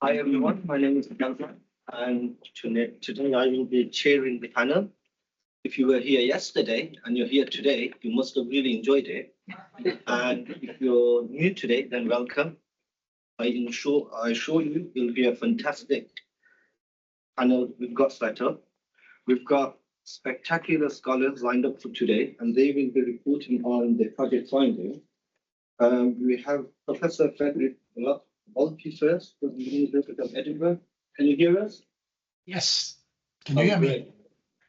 Hi everyone, my name is Kalman, and today I will be chairing the panel. If you were here yesterday and you're here today, you must have really enjoyed it. And if you're new today, then welcome. I assure you, it'll be a fantastic panel we've got set up. We've got spectacular scholars lined up for today, and they will be reporting on their project finding. We have Professor Frederick Volpe first from the University of Edinburgh. Can you hear us? Yes. Can you hear me? Great.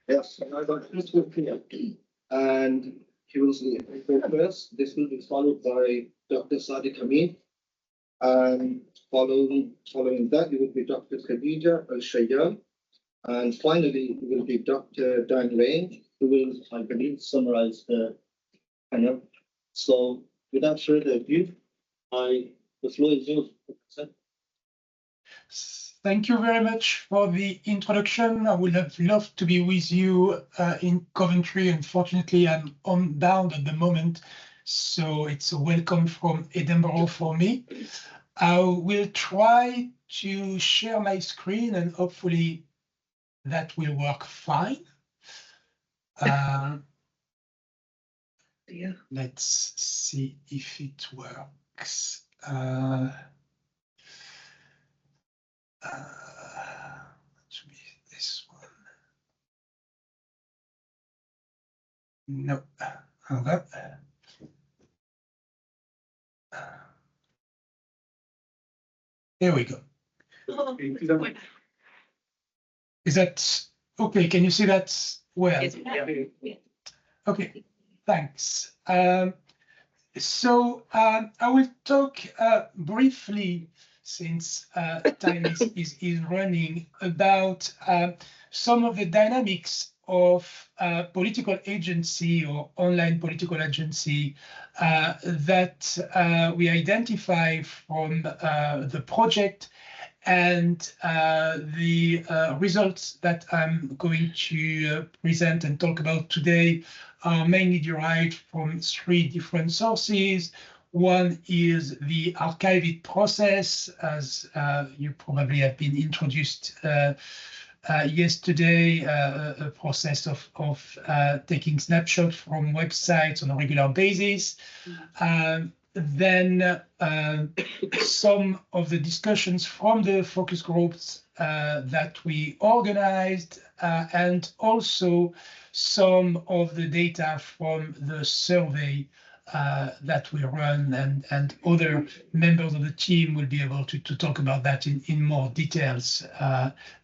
Yes, I got crystal clear. And he will go first. This will be followed by Dr. Sadiq Hamid. And following that, it will be Dr. Khadija Al-Shayyal. And finally, it will be Dr. Dan Lane, who will, I believe, summarize the panel. So without further ado, the floor is yours, Professor. Thank you very much for the introduction. I would have loved to be with you in Coventry. Unfortunately, I'm unbound at the moment, so it's a welcome from Edinburgh for me. I will try to share my screen and hopefully that will work fine. Let's see if it works. Should be this one. No, hold up. There we go. Is that okay? Can you see that well? Okay, thanks. So I will talk briefly, since time is running, about some of the dynamics of political agency or online political agency that we identify from the project, and the results that I'm going to present and talk about today are mainly derived from three different sources. One is the archiving process, as you probably have been introduced yesterday, a process of taking snapshots from websites on a regular basis. Then some of the discussions from the focus groups that we organized, and also some of the data from the survey that we run, and other members of the team will be able to talk about that in more details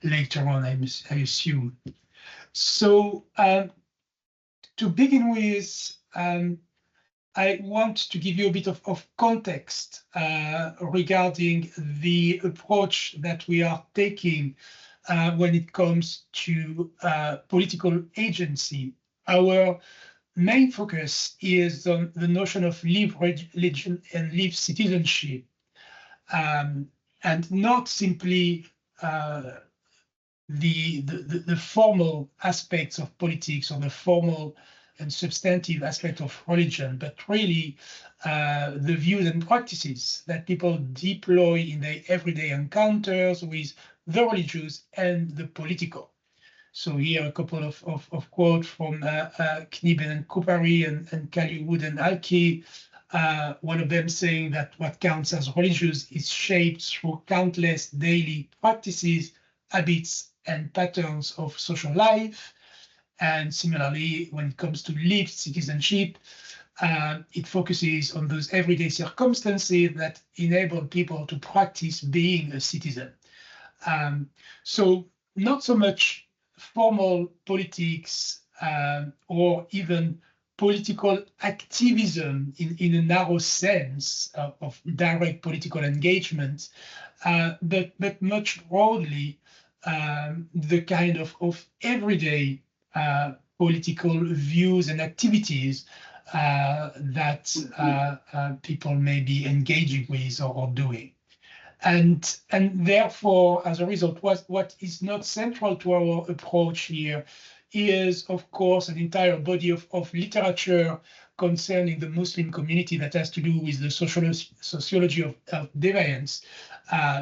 later on, I assume. So to begin with, I want to give you a bit of context regarding the approach that we are taking when it comes to political agency. Our main focus is on the notion of lived religion and lived citizenship, and not simply the formal aspects of politics or the formal and substantive aspect of religion, but really the views and practices that people deploy in their everyday encounters with the religious and the political. So here a couple of quotes from Kniben and Kupari and Kaliwood and Alki. One of them saying that what counts as religious is shaped through countless daily practices, habits, and patterns of social life. And similarly, when it comes to lived citizenship, it focuses on those everyday circumstances that enable people to practice being a citizen. So not so much formal politics or even political activism in a narrow sense of direct political engagement, but much broadly the kind of everyday political views and activities that people may be engaging with or doing. And therefore, as a result, what is not central to our approach here is, of course, an entire body of literature concerning the Muslim community that has to do with the sociology of deviance,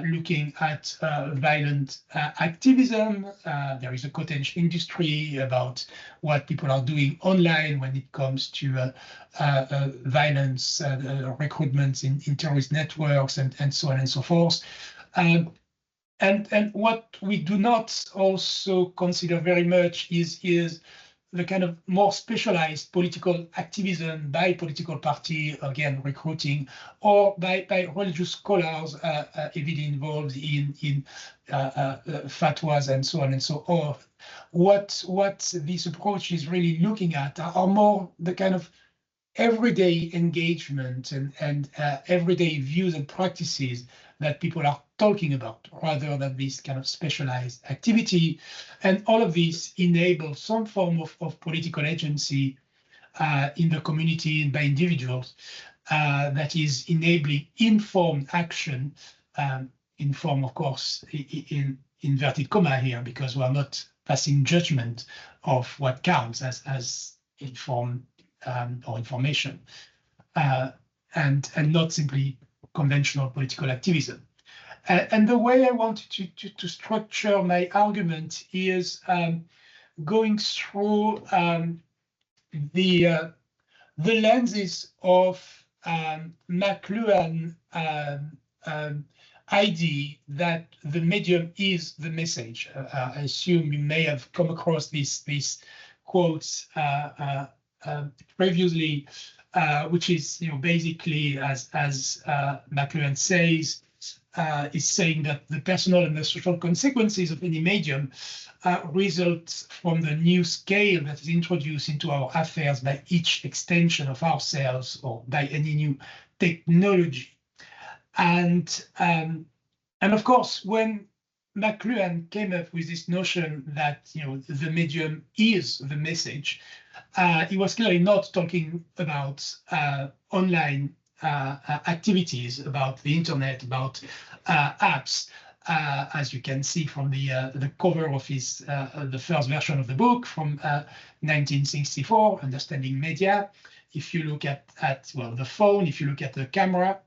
looking at violent activism. There is a cottage industry about what people are doing online when it comes to violence, recruitment in terrorist networks, and so on and so forth. And what we do not also consider very much is the kind of more specialized political activism by political party, again, recruiting, or by religious scholars heavily involved in fatwas and so on and so forth. What this approach is really looking at are more the kind of everyday engagement and everyday views and practices that people are talking about, rather than this kind of specialized activity. And all of this enables some form of political agency in the community and by individuals that is enabling informed action, informed, of course, in inverted comma here, because we are not passing judgment of what counts as informed or information, and not simply conventional political activism. And the way I wanted to structure my argument is going through the lenses of McLuhan idea that the medium is the message. I assume you may have come across these quotes previously, which is, basically, as McLuhan says, is saying that the personal and the social consequences of any medium result from the new scale that is introduced into our affairs by each extension of ourselves or by any new technology. And of course, when McLuhan came up with this notion that the medium is the message, he was clearly not talking about online activities, about the internet, about apps, as you can see from the cover of his the first version of the book from 1964, Understanding Media. If you look at the phone, if you look at the camera,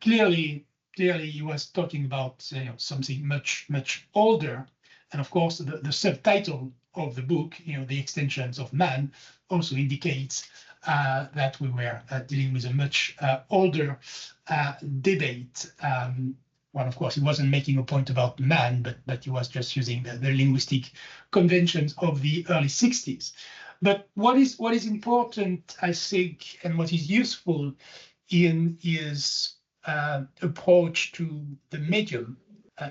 clearly he was talking about something much older. And of course, the subtitle of the book, The Extensions of Man, also indicates that we were dealing with a much older debate. Well, of course, he wasn't making a point about man, but he was just using the linguistic conventions of the early 60s. But what is important, I think, and what is useful in his approach to the medium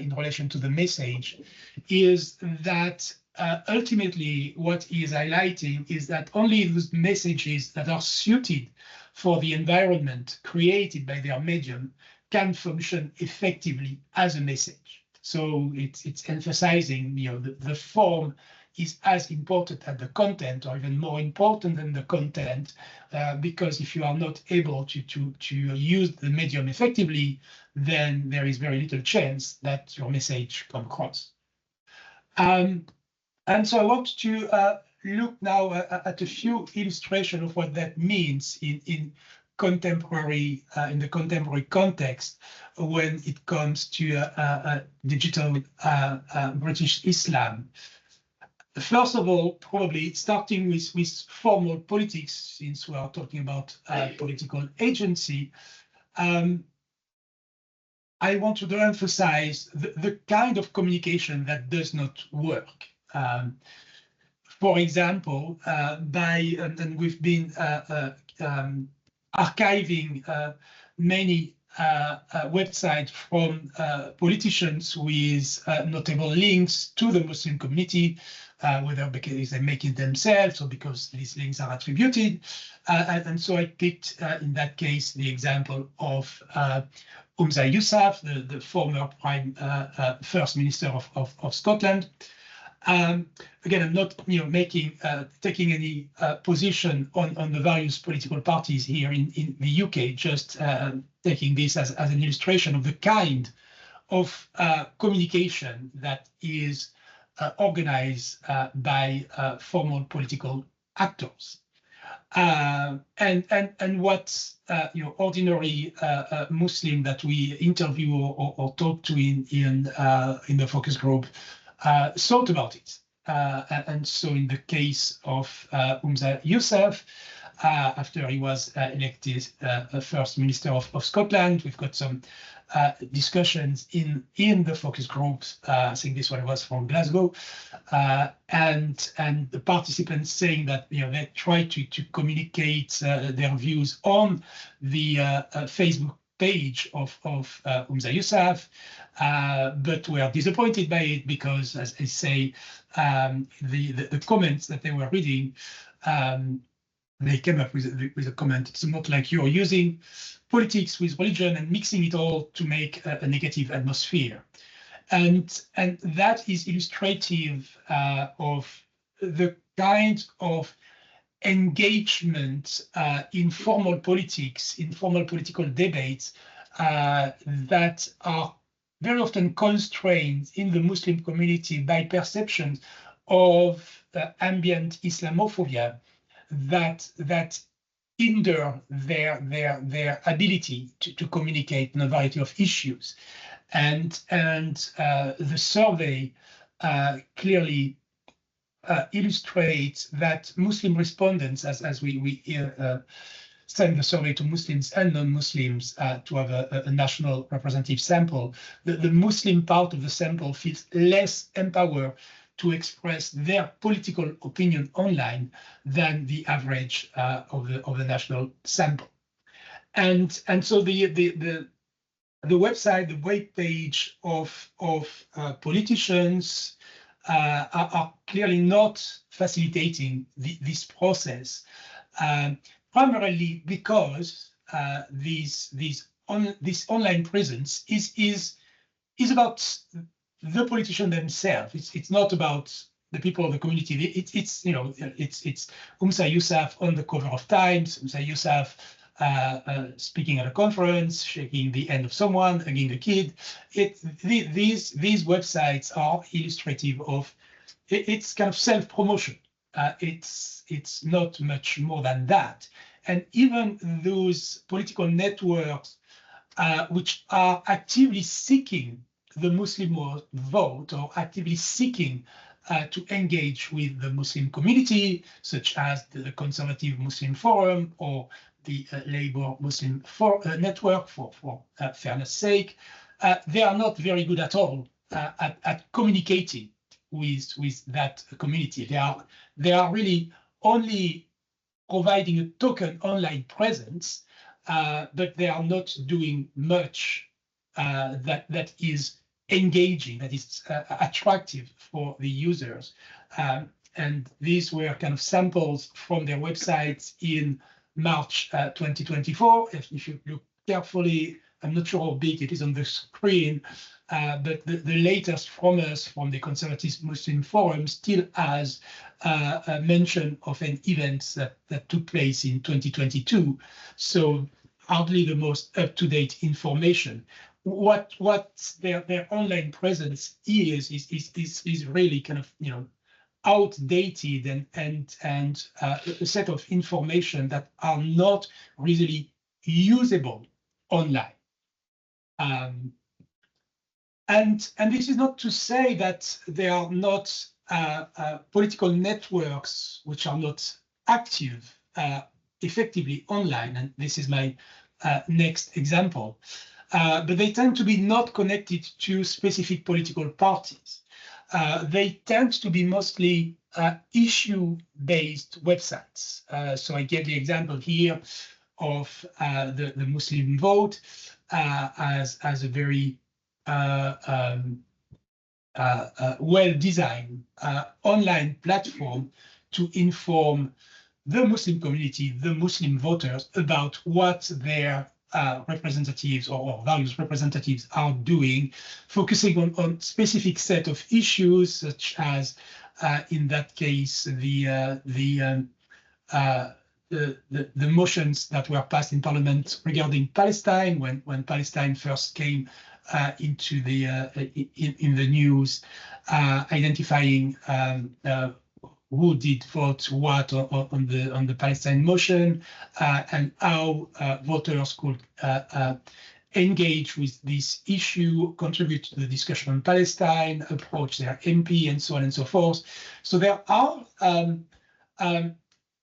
in relation to the message is that ultimately what he is highlighting is that only those messages that are suited for the environment created by their medium can function effectively as a message. So it's emphasizing, the form is as important as the content, or even more important than the content, because if you are not able to use the medium effectively, then there is very little chance that your message comes across. And so I want to look now at a few illustrations of what that means in the contemporary context when it comes to digital British Islam. First of all, probably starting with formal politics, since we are talking about political agency, I want to emphasize the kind of communication that does not work. For example, and we've been archiving many websites from politicians with notable links to the Muslim community, whether because they make it themselves or because these links are attributed. And so I picked, in that case, the example of Humza Yousaf, the former First Minister of Scotland. Again, I'm not taking any position on the various political parties here in the UK, just taking this as an illustration of the kind of communication that is organized by formal political actors. And what ordinary Muslim that we interview or talk to in the focus group thought about it. And so in the case of Humza Yousaf, after he was elected First Minister of Scotland, we've got some discussions in the focus groups. I think this one was from Glasgow, and the participants saying that they try to communicate their views on the Facebook page of Humza Yousaf, but were disappointed by it because, as I say, the comments that they were reading, they came up with a comment. It's not like you're using politics with religion and mixing it all to make a negative atmosphere. And that is illustrative of the kind of engagement in formal politics, in formal political debates that are very often constrained in the Muslim community by perceptions of ambient Islamophobia that hinder their ability to communicate on a variety of issues. And the survey clearly illustrates that Muslim respondents, as we send the survey to Muslims and non-Muslims to have a national representative sample, the Muslim part of the sample feels less empowered to express their political opinion online than the average of the national sample. And so the website, the web page of politicians are clearly not facilitating this process, primarily because this online presence is about the politician themselves. It's not about the people of the community. It's Humza Yousaf on the cover of Times, Humza Yousaf speaking at a conference, shaking the hand of someone, hugging a kid. These websites are illustrative of it's kind of self-promotion. It's not much more than that. And even those political networks which are actively seeking the Muslim vote or actively seeking to engage with the Muslim community, such as the Conservative Muslim Forum or the Labour Muslim Network for fairness sake, they are not very good at all at communicating with that community. They are really only providing a token online presence, but they are not doing much that is engaging, that is attractive for the users. And these were kind of samples from their websites in March 2024. If you look carefully, I'm not sure how big it is on the screen, but the latest from us, from the Conservative Muslim Forum, still has a mention of an event that took place in 2022. So hardly the most up-to-date information. What their online presence is really kind of outdated and a set of information that are not really usable online. And this is not to say that there are not political networks which are not active effectively online. And this is my next example. But they tend to be not connected to specific political parties. They tend to be mostly issue-based websites. So I gave the example here of the Muslim Vote as a very well-designed online platform to inform the Muslim community, the Muslim voters, about what their representatives or various representatives are doing, focusing on specific set of issues, such as in that case the motions that were passed in Parliament regarding Palestine when Palestine first came into the in the news, identifying who did vote what on the Palestine motion, and how voters could engage with this issue, contribute to the discussion on Palestine, approach their MP, and so on and so forth. So there are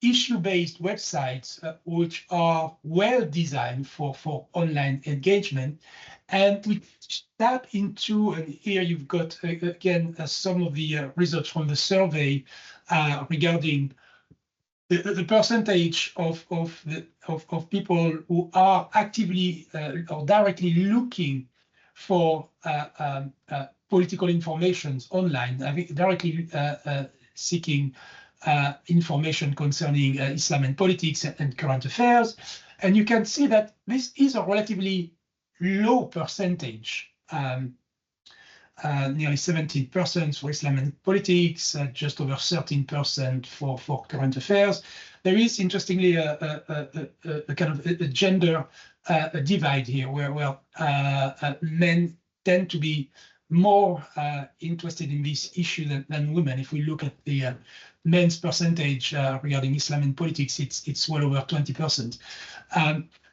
issue-based websites which are well designed for online engagement, and we tap into, and here you've got again some of the results from the survey regarding the percentage of people who are actively or directly looking for political informations online, I think directly seeking information concerning Islam and politics and current affairs. And you can see that this is a relatively low percentage, nearly 17% for Islam and politics, just over 13% for current affairs. There is, interestingly, a kind of a gender divide here, where men tend to be more interested in this issue than women. If we look at the men's percentage regarding Islam and politics, it's well over 20%.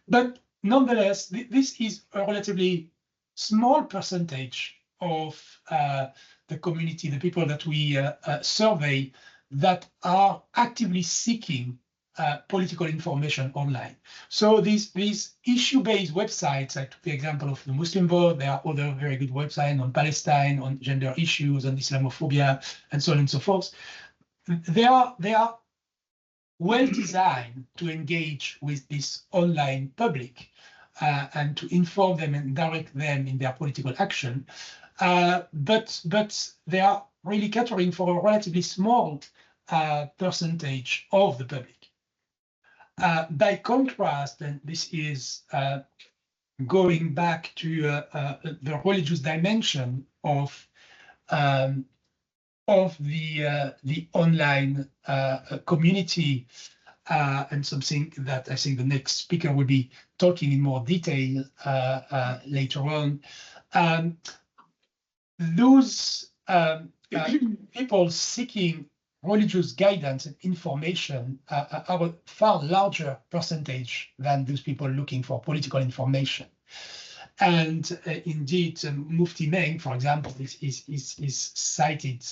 But nonetheless, this is a relatively small percentage of the community, the people that we survey, that are actively seeking political information online. So these issue-based websites, I took the example of the Muslim Vote. There are other very good websites on Palestine, on gender issues, on Islamophobia, and so on and so forth. They are well designed to engage with this online public and to inform them and direct them in their political action. But they are really catering for a relatively small percentage of the public. By contrast, and this is going back to the religious dimension of the online community, and something that I think the next speaker will be talking in more detail later on. Those people seeking religious guidance and information are a far larger percentage than those people looking for political information. And indeed, Mufti Meng, for example, is cited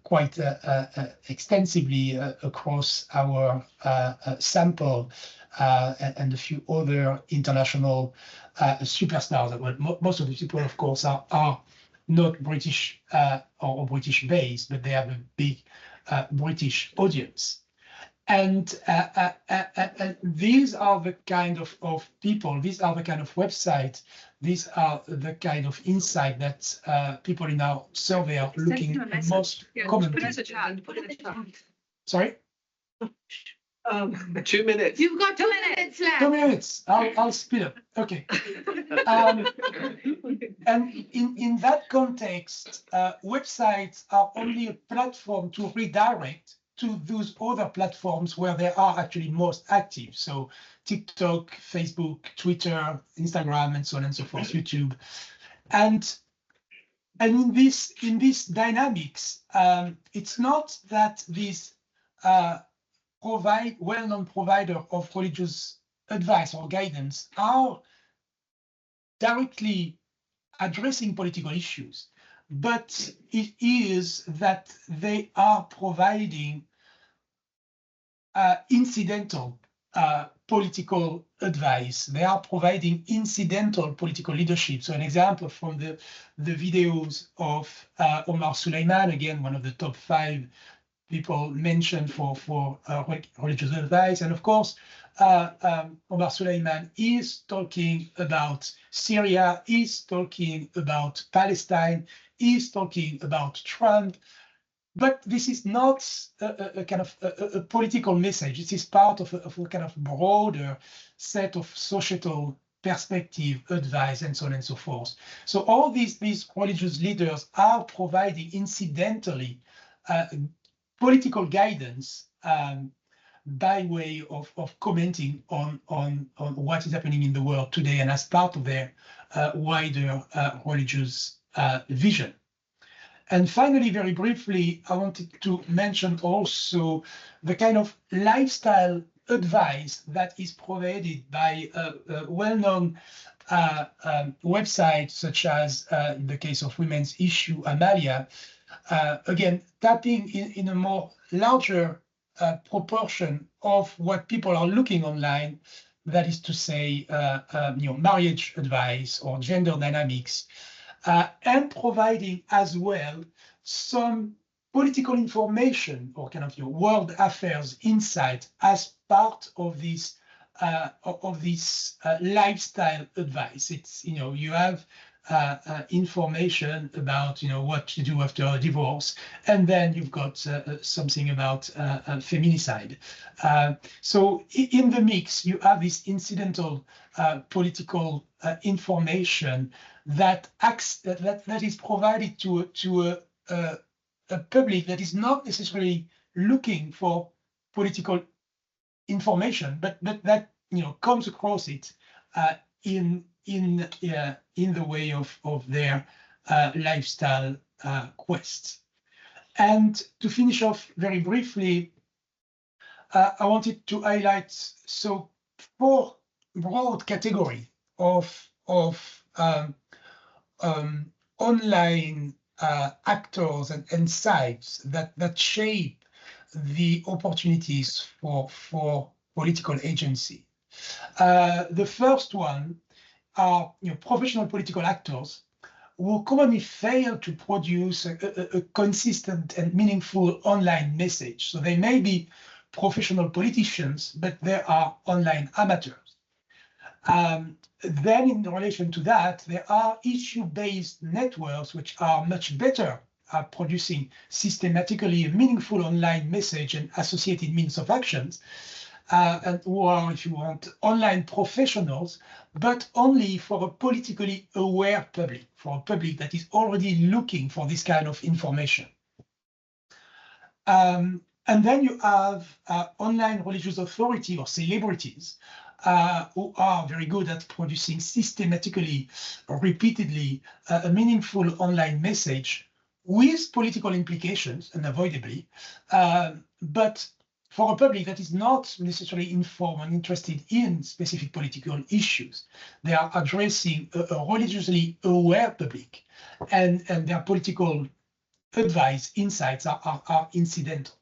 quite extensively across our sample, and a few other international superstars. Well, most of the people, of course, are not British or British based, but they have a big British audience. And these are the kind of people, these are the kind of websites, these are the kind of insight that people in our survey are looking most commonly. Put in the chat. Sorry? 2 minutes. You've got 2 minutes left. 2 minutes. I'll speed up. Okay. And in that context, websites are only a platform to redirect to those other platforms where they are actually most active. So TikTok, Facebook, Twitter, Instagram, and so on and so forth, YouTube. And in this dynamics, it's not that these well-known provider of religious advice or guidance are directly addressing political issues, but it is that they are providing incidental political advice. They are providing incidental political leadership. So an example from the videos of Omar Suleiman, again, one of the top 5 people mentioned for religious advice. And of course, Omar Suleiman is talking about Syria, is talking about Palestine, is talking about Trump. But this is not a kind of a political message. This is part of a kind of broader set of societal perspective, advice, and so on and so forth. So all these religious leaders are providing incidentally political guidance by way of commenting on what is happening in the world today, and as part of their wider religious vision. And finally, very briefly, I wanted to mention also the kind of lifestyle advice that is provided by a well-known websites such as, in the case of Women's Issue, Amalia, again, tapping in a more larger proportion of what people are looking online, that is to say, marriage advice or gender dynamics, and providing as well some political information or kind of world affairs insight as part of this lifestyle advice. It's, you have information about, what to do after a divorce, and then you've got something about feminicide. So in the mix, you have this incidental political information that is provided to a public that is not necessarily looking for political information, but that comes across it in the way of their lifestyle quest. And to finish off very briefly, I wanted to highlight four broad categories of online actors and sites that shape the opportunities for political agency. The first one are professional political actors who commonly fail to produce a consistent and meaningful online message. So they may be professional politicians, but they are online amateurs. Then in relation to that, there are issue-based networks which are much better at producing systematically a meaningful online message and associated means of actions, and who are, if you want, online professionals, but only for a politically aware public, for a public that is already looking for this kind of information. And then you have online religious authority or celebrities who are very good at producing systematically, repeatedly, a meaningful online message with political implications, unavoidably, but for a public that is not necessarily informed and interested in specific political issues. They are addressing a religiously aware public, and their political advice, insights are incidental.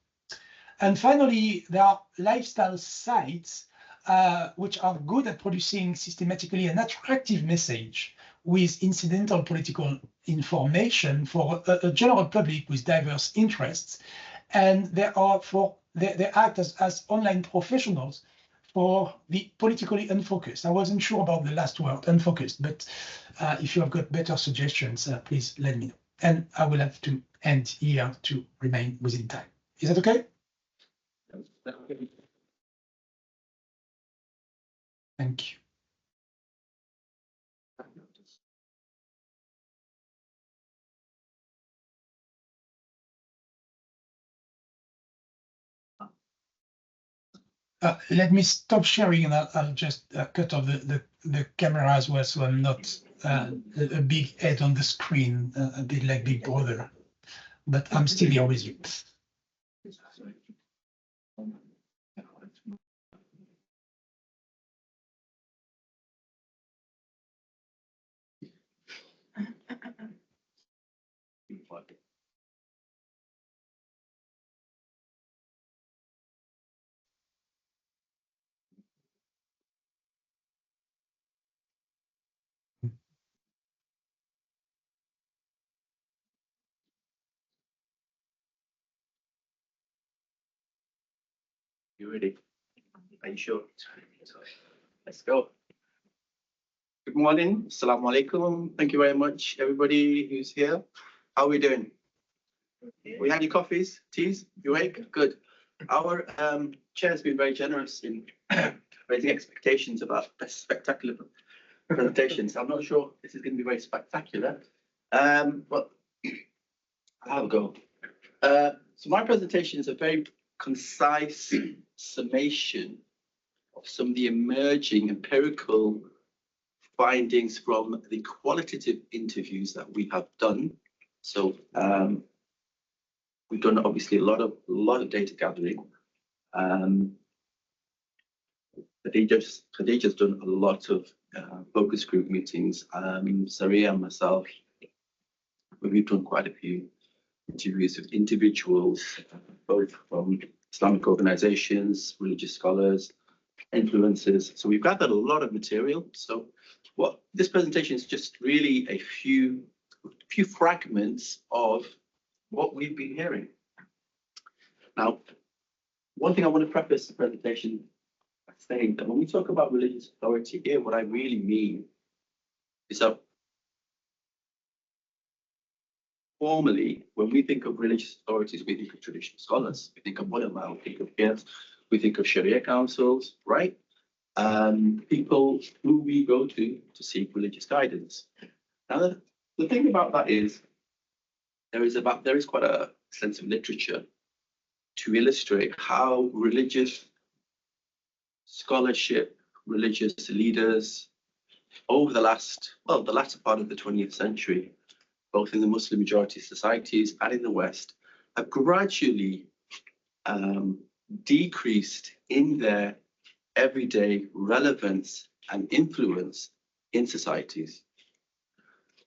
And finally, there are lifestyle sites which are good at producing systematically an attractive message with incidental political information for a general public with diverse interests. And they act as online professionals for the politically unfocused. I wasn't sure about the last word, unfocused, but if you have got better suggestions, please let me know. And I will have to end here to remain within time. Is that okay? Thank you. Let me stop sharing, and I'll just cut off the camera as well, so I'm not a big head on the screen, a bit like Big Brother. But I'm still here with you. You ready? Are you sure? Let's go. Good morning. Assalamu alaikum. Thank you very much, everybody who's here. How are we doing? We had your coffees, teas? You awake? Good. Our chair has been very generous in raising expectations about spectacular presentations. I'm not sure this is going to be very spectacular, but I'll go. So my presentation is a very concise summation of some of the emerging empirical findings from the qualitative interviews that we have done So we've done obviously a lot of data gathering. Khadija's done a lot of focus group meetings. Saria and myself, we've done quite a few interviews with individuals, both from Islamic organizations, religious scholars, influencers. So we've gathered a lot of material. So what this presentation is just really a few fragments of what we've been hearing. Now, one thing I want to preface the presentation by saying that when we talk about religious authority here, what I really mean is that formally, when we think of religious authorities, we think of traditional scholars, we think of ulama, we think of peers, we think of Sharia councils, right? People who we go to seek religious guidance. Now, the thing about that is there is quite a sense of literature to illustrate how religious scholarship, religious leaders over the latter part of the 20th century, both in the Muslim majority societies and in the West, have gradually decreased in their everyday relevance and influence in societies.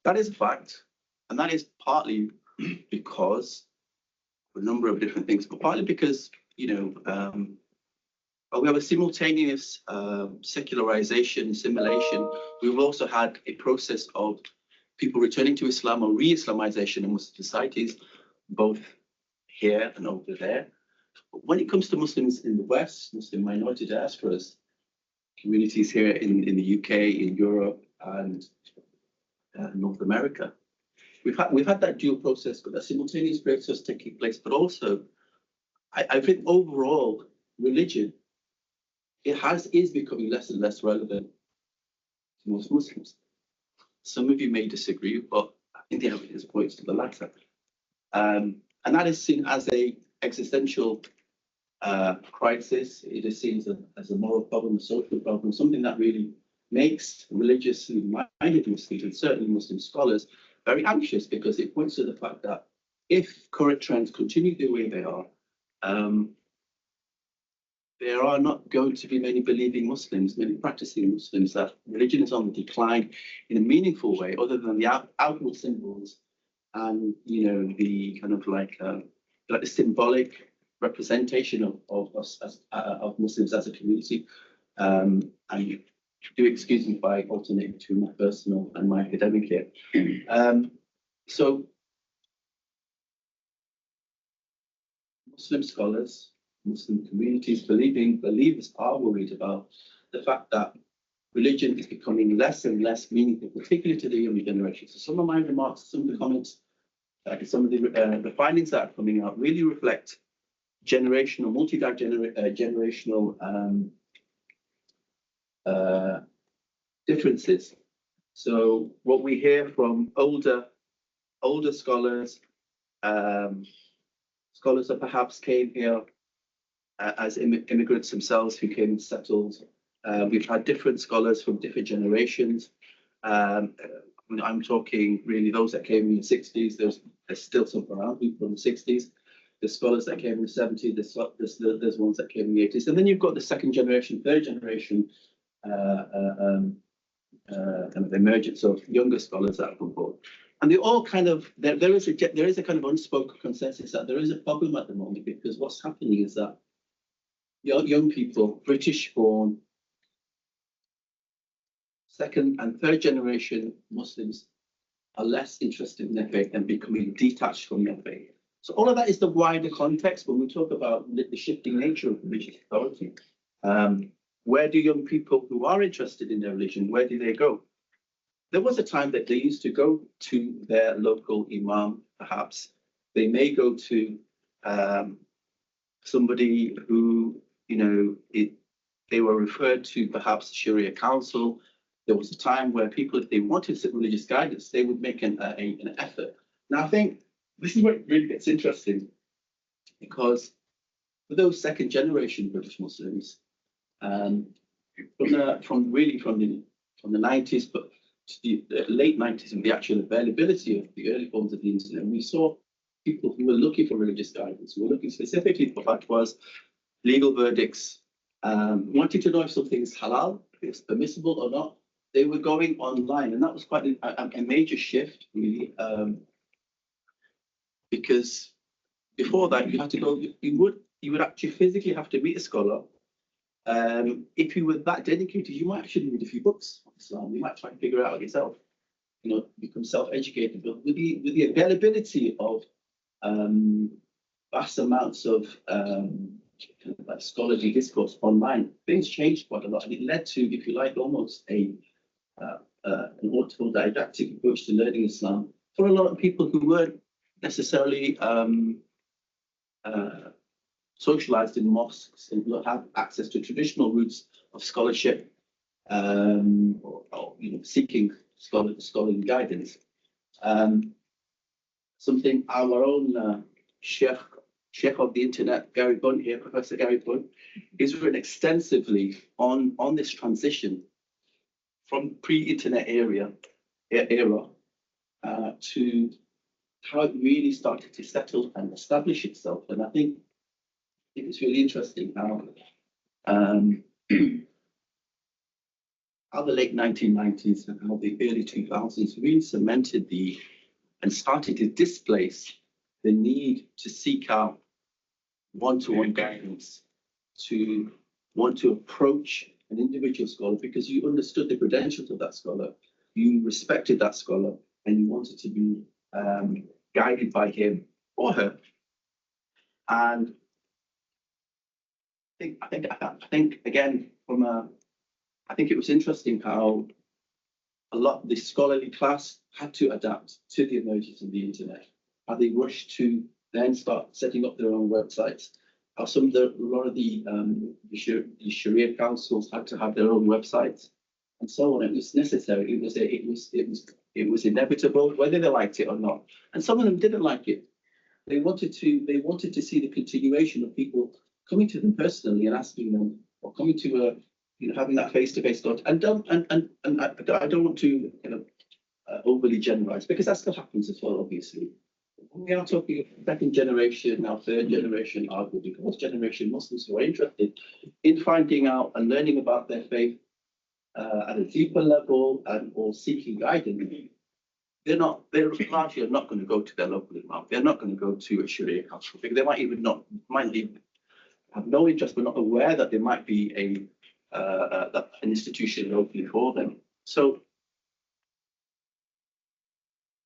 That is a fact, and that is partly because of a number of different things, but partly because, you know, we have a simultaneous secularization, assimilation. We've also had a process of people returning to Islam or re-Islamization in Muslim societies, both here and over there. But when it comes to Muslims in the West, Muslim minority diasporas, communities here in the UK, in Europe, and North America, we've had that dual process, but that simultaneous process taking place. But also, I think overall, religion is becoming less and less relevant to most Muslims. Some of you may disagree, but I think the evidence points to the latter. And that is seen as a existential crisis. It is seen as a moral problem, a social problem, something that really makes religiously minded Muslims, and certainly Muslim scholars, very anxious, because it points to the fact that if current trends continue the way they are, there are not going to be many believing Muslims, many practicing Muslims, that religion is on the decline in a meaningful way, other than the outward symbols and, you know, the kind of like the symbolic representation of us as of Muslims as a community. And do excuse me if I alternate between my personal and my academic here. So Muslim scholars, Muslim communities, believers are worried about the fact that religion is becoming less and less meaningful, particularly to the younger generation. So some of my remarks, some of the comments, some of the findings that are coming out really reflect generational, multi-generational differences. So what we hear from older scholars, scholars that perhaps came here as immigrants themselves who came and settled. We've had different scholars from different generations. I'm talking really those that came in the 60s. There's still some around, people from the 60s. There's scholars that came in the 70s. There's ones that came in the 80s. And then you've got the second generation, third generation kind of emergence of younger scholars that have come forward. And they all kind of, there is a kind of unspoken consensus that there is a problem at the moment, because what's happening is that young people, British born, second and third generation Muslims, are less interested in their faith and becoming detached from their faith. So all of that is the wider context when we talk about the shifting nature of religious authority. Where do young people who are interested in their religion, where do they go? There was a time that they used to go to their local imam, perhaps. They may go to somebody who, you know, they were referred to perhaps Sharia council. There was a time where people, if they wanted some religious guidance, they would make an effort. Now, I think this is where it really gets interesting, because for those second generation British Muslims, from the 90s, but the late 90s and the actual availability of the early forms of the internet, we saw people who were looking for religious guidance, who were looking specifically for fatwas, legal verdicts, wanting to know if something's halal, if it's permissible or not. They were going online, and that was quite a major shift, really, because before that you had to go. You would actually physically have to meet a scholar. If you were that dedicated, you might actually read a few books on Islam. You might try and figure it out yourself. You know, become self-educated. But with the availability of vast amounts of kind of like scholarly discourse online, things changed quite a lot, and it led to, if you like, almost an autodidactic approach to learning Islam for a lot of people who weren't necessarily socialized in mosques and not have access to traditional routes of scholarship, or you know, seeking scholarly guidance. Something our own Sheikh of the internet, Gary Bunt here, Professor Gary Bunt, is written extensively on this transition from pre-internet era to how it really started to settle and establish itself. And I think it's really interesting how how the late 1990s and how the early 2000s really cemented and started to displace the need to seek out one-to-one guidance, to want to approach an individual scholar because you understood the credentials of that scholar, you respected that scholar, and you wanted to be guided by him or her. And I think again, I think it was interesting how a lot of the scholarly class had to adapt to the emergence of the internet. How they rushed to then start setting up their own websites. How a lot of the Sharia councils had to have their own websites, and so on. It was necessary. It was inevitable, whether they liked it or not. And some of them didn't like it. They wanted to see the continuation of people coming to them personally and asking them, or coming to having that face-to-face thought. And I don't want to overly generalize, because that still happens as well, obviously. We are talking second generation, now third generation, arguably fourth generation Muslims who are interested in finding out and learning about their faith at a deeper level and or seeking guidance. They're largely not going to go to their local imam. They're not going to go to a Sharia council. They might even have no interest, but not aware that there might be an institution locally for them. So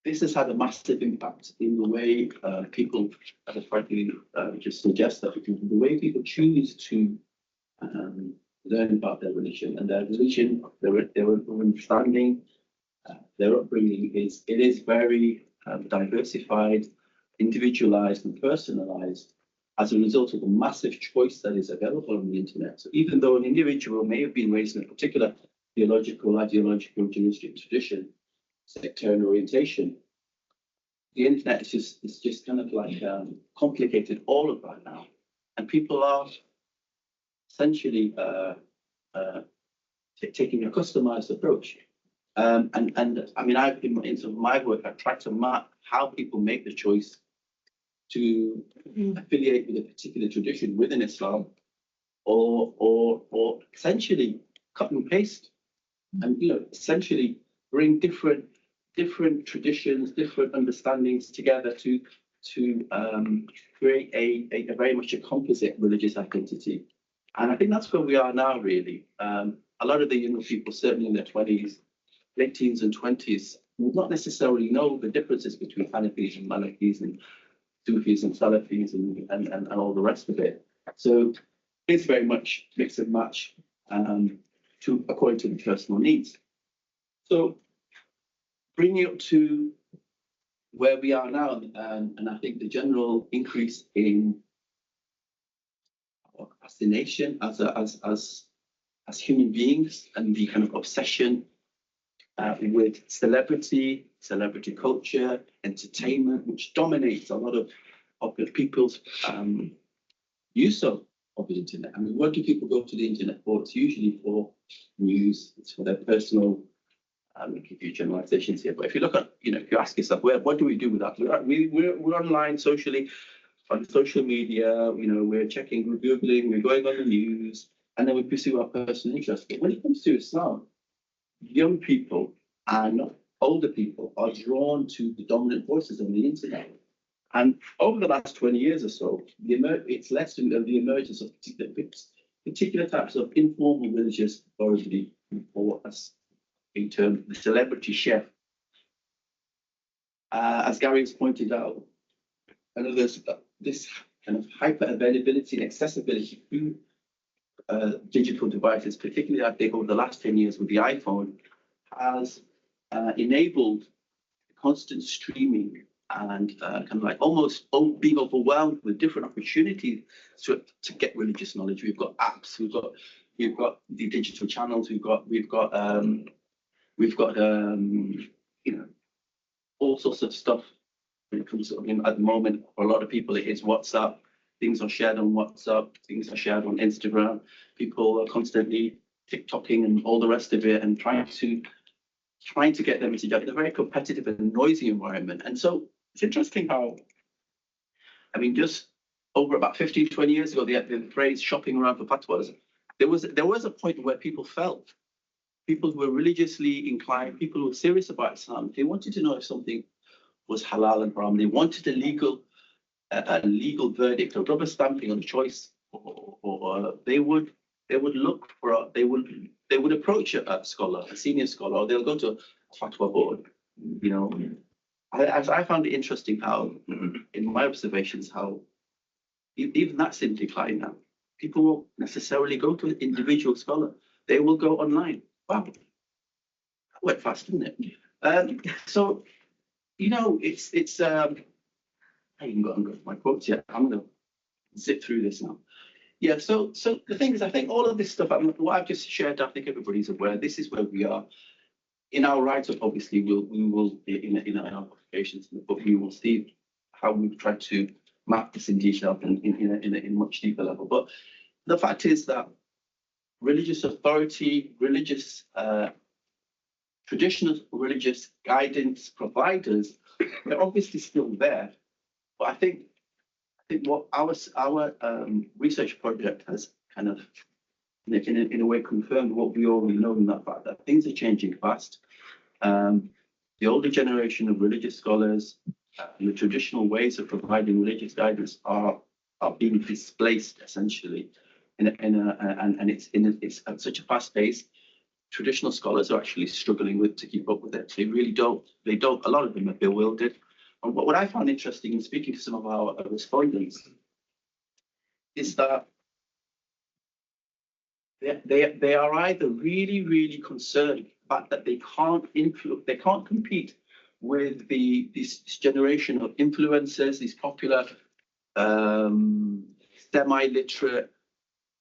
this has had a massive impact in the way people, as I frankly just suggest, that the way people choose to learn about their religion and their religion, their understanding, their upbringing is very diversified, individualized, and personalized as a result of the massive choice that is available on the internet. So even though an individual may have been raised in a particular theological, ideological, juristic tradition, sectarian orientation, the internet is just kind of like complicated all of that now, and people are essentially taking a customized approach. And I mean, I've been in some of my work, I've tried to map how people make the choice to affiliate with a particular tradition within Islam, or essentially cut and paste, and essentially bring different traditions, different understandings together to create a very much a composite religious identity. And I think that's where we are now, really. A lot of the younger people, certainly in their 20s, late teens and 20s, will not necessarily know the differences between Hanafis and Malikis and Sufis and Salafis and all the rest of it. So it's very much mix and match according to the personal needs. So bringing it up to where we are now, and I think the general increase in fascination as human beings, and the kind of obsession with celebrity culture, entertainment, which dominates a lot of people's use of the internet. I mean, what do people go to the internet for? It's usually for news, it's for their personal I'm going to give you generalizations here, but if you look at, if you ask yourself, what do we do with that? We're online socially, on social media, we're checking, we're Googling, we're going on the news, and then we pursue our personal interests. But when it comes to Islam, young people and older people are drawn to the dominant voices on the internet. And over the last 20 years or so, it's less than the emergence of particular types of informal religious authority, or as in terms the celebrity chef. As Gary has pointed out, and others, this kind of hyper availability and accessibility through digital devices, particularly I think over the last 10 years with the iPhone, has enabled constant streaming and kind of like almost being overwhelmed with different opportunities to get religious knowledge. We've got apps, we've got the digital channels, we've got all sorts of stuff. When it comes to, at the moment, for a lot of people, it is WhatsApp. Things are shared on WhatsApp. Things are shared on Instagram. People are constantly TikToking and all the rest of it, and trying to get their message out in a very competitive and noisy environment. And so it's interesting how, just over about 15, 20 years ago, the phrase shopping around for fatwas, there was a point where people who were religiously inclined, people who were serious about Islam, they wanted to know if something was halal and haram. They wanted a legal verdict, a rubber stamping on a choice, or they would approach a scholar, a senior scholar, or they'll go to a fatwa board. I found it interesting how, in my observations, how even that's in decline now. People won't necessarily go to an individual scholar. They will go online. Wow, that went fast, didn't it? So, it's I haven't got my quotes yet. I'm going to zip through this now. Yeah, so the thing is, I think all of this stuff, what I've just shared, I think everybody's aware. This is where we are. In our write-up, obviously, we will in our applications in the book, we will see how we've tried to map this in detail and in a much deeper level. But the fact is that religious authority, traditional religious guidance providers, they're obviously still there. But I think what our research project has kind of, in a way, confirmed what we already know, in that fact that things are changing fast. The older generation of religious scholars, the traditional ways of providing religious guidance are being displaced essentially, and it's at such a fast pace. Traditional scholars are actually struggling to keep up with it. They really don't. A lot of them are bewildered. And what I found interesting in speaking to some of our respondents is that they are either really, really concerned about that they can't compete with this generation of influencers, these popular semi-literate.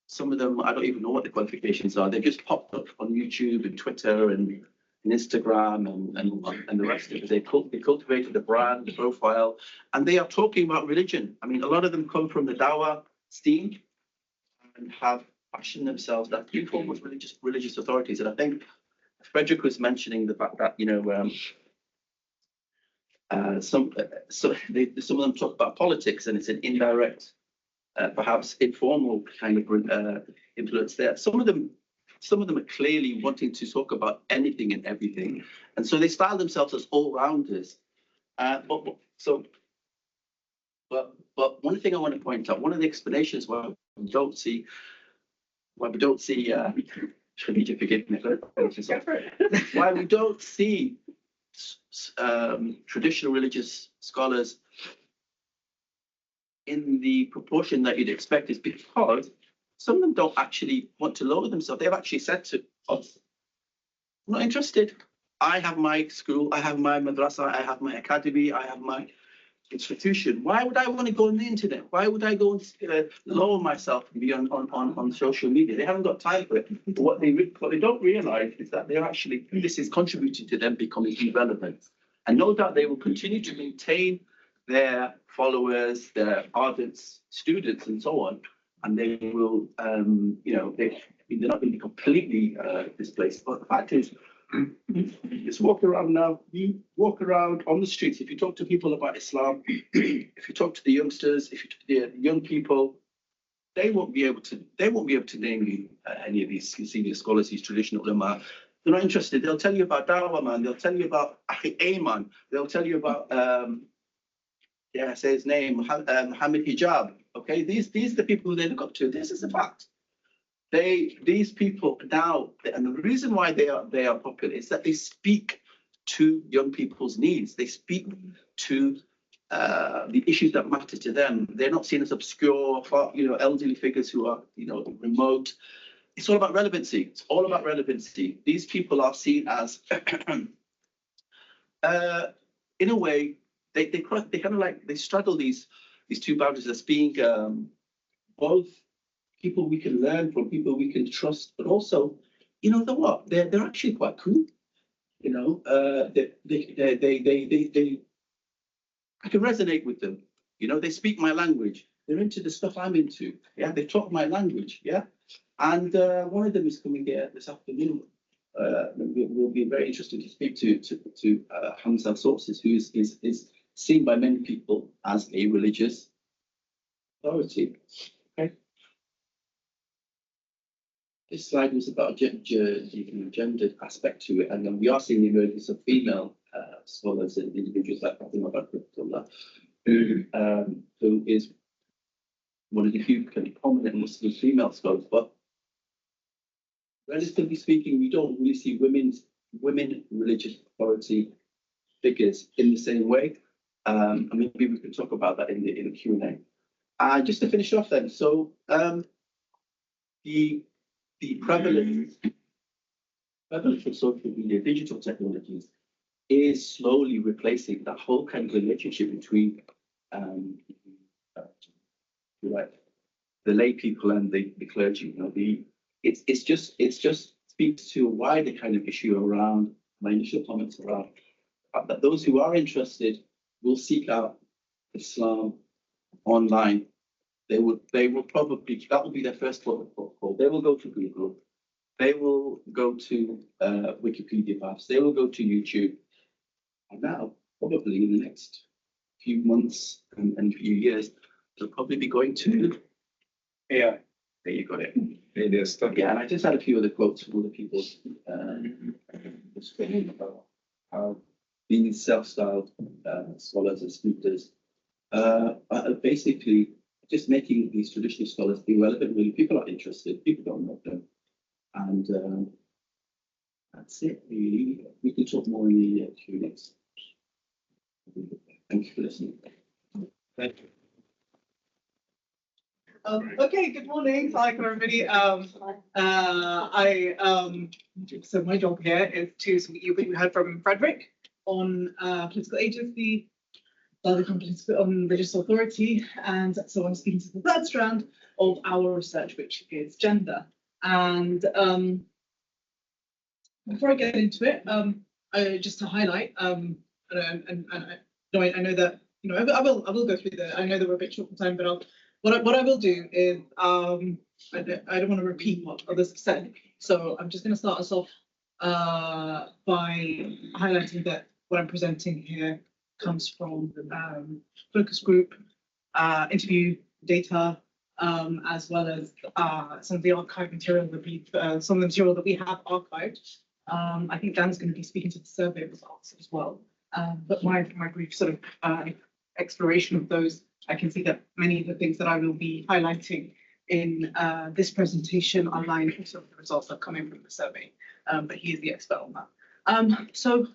Some of them, I don't even know what the qualifications are. They've just popped up on YouTube and Twitter and Instagram and the rest of it. They cultivated the brand, the profile, and they are talking about religion. A lot of them come from the Dawah scene and have fashioned themselves as informal religious authorities. And I think Frederick was mentioning the fact that some of them talk about politics, and it's an indirect, perhaps informal kind of influence there. Some of them are clearly wanting to talk about anything and everything, and so they style themselves as all-rounders. But one thing I want to point out, one of the explanations why we don't see Khadija, forgive me, why we don't see traditional religious scholars in the proportion that you'd expect is because some of them don't actually want to lower themselves. They've actually said to us, I'm not interested. I have my school, I have my madrasa, I have my academy, I have my institution. Why would I want to go on the internet? Why would I go and lower myself and be on social media? They haven't got time for it. But what they don't realize is that this is contributing to them becoming irrelevant. And no doubt they will continue to maintain their followers, their ardent students, and so on. And they will, they're not going to be completely displaced. But the fact is, Just walk around now. You walk around on the streets. If you talk to people about Islam, if you talk to the youngsters, if you talk to the young people, they won't be able to. They won't be able to name you any of these senior scholars, these traditional ulama. They're not interested. They'll tell you about Dawah, man. They'll tell you about Ayman. They'll tell you about yeah, say his name, Hamid Hijab. Okay, these are the people who they look up to. This is a fact. These people now, and the reason why they are popular is that they speak to young people's needs. They speak to the issues that matter to them. They're not seen as obscure, elderly figures who are, remote. It's all about relevancy. It's all about relevancy. These people are seen as, in a way, they kind of like they straddle these two boundaries as being both people we can learn from, people we can trust, but also, they're actually quite cool. I can resonate with them. They speak my language. They're into the stuff I'm into. Yeah, they talk my language. Yeah, and one of them is coming here this afternoon. We'll be very interested to speak to Hamza Sources, who is seen by many people as a religious authority. Okay. This slide was about gendered aspect to it, and then we are seeing the emergence of female scholars and individuals like Fatima Bakr, who is one of the few kind of prominent Muslim female scholars. But relatively speaking, we don't really see women religious authority figures in the same way. And maybe we can talk about that in the Q&A. Just to finish off then, so the prevalence of social media, digital technologies, is slowly replacing that whole kind of relationship between the lay people and the clergy. It's just speaks to a wider kind of issue around my initial comments around that those who are interested will seek out Islam online. They will probably, that will be their first port of call. They will go to Google. They will go to Wikipedia perhaps. They will go to YouTube. And now, probably in the next few months and few years, they'll probably be going to AI. There you got it. Yeah, and I just had a few other quotes from other people about how these self-styled scholars and speakers are basically just making these traditional scholars irrelevant. Really, people are interested. People don't know them, and that's it. Really, we can talk more in the Q&A. Thank you for listening. Thank you. Okay, good morning. Hi, everybody. So my job here is we heard from Frederick on political agency, on religious authority, and so I'm speaking to the third strand of our research, which is gender. And before I get into it, just to highlight, and I know that I will go through I know that we're a bit short on time, but what I will do is I don't want to repeat what others have said, so I'm just going to start us off by highlighting that what I'm presenting here comes from focus group interview data, as well as some of the archive material that we have archived. I think Dan's going to be speaking to the survey results as well. But my brief sort of exploration of those, I can see that many of the things that I will be highlighting in this presentation are aligned with some of the results that come in from the survey. But he is the expert on that. So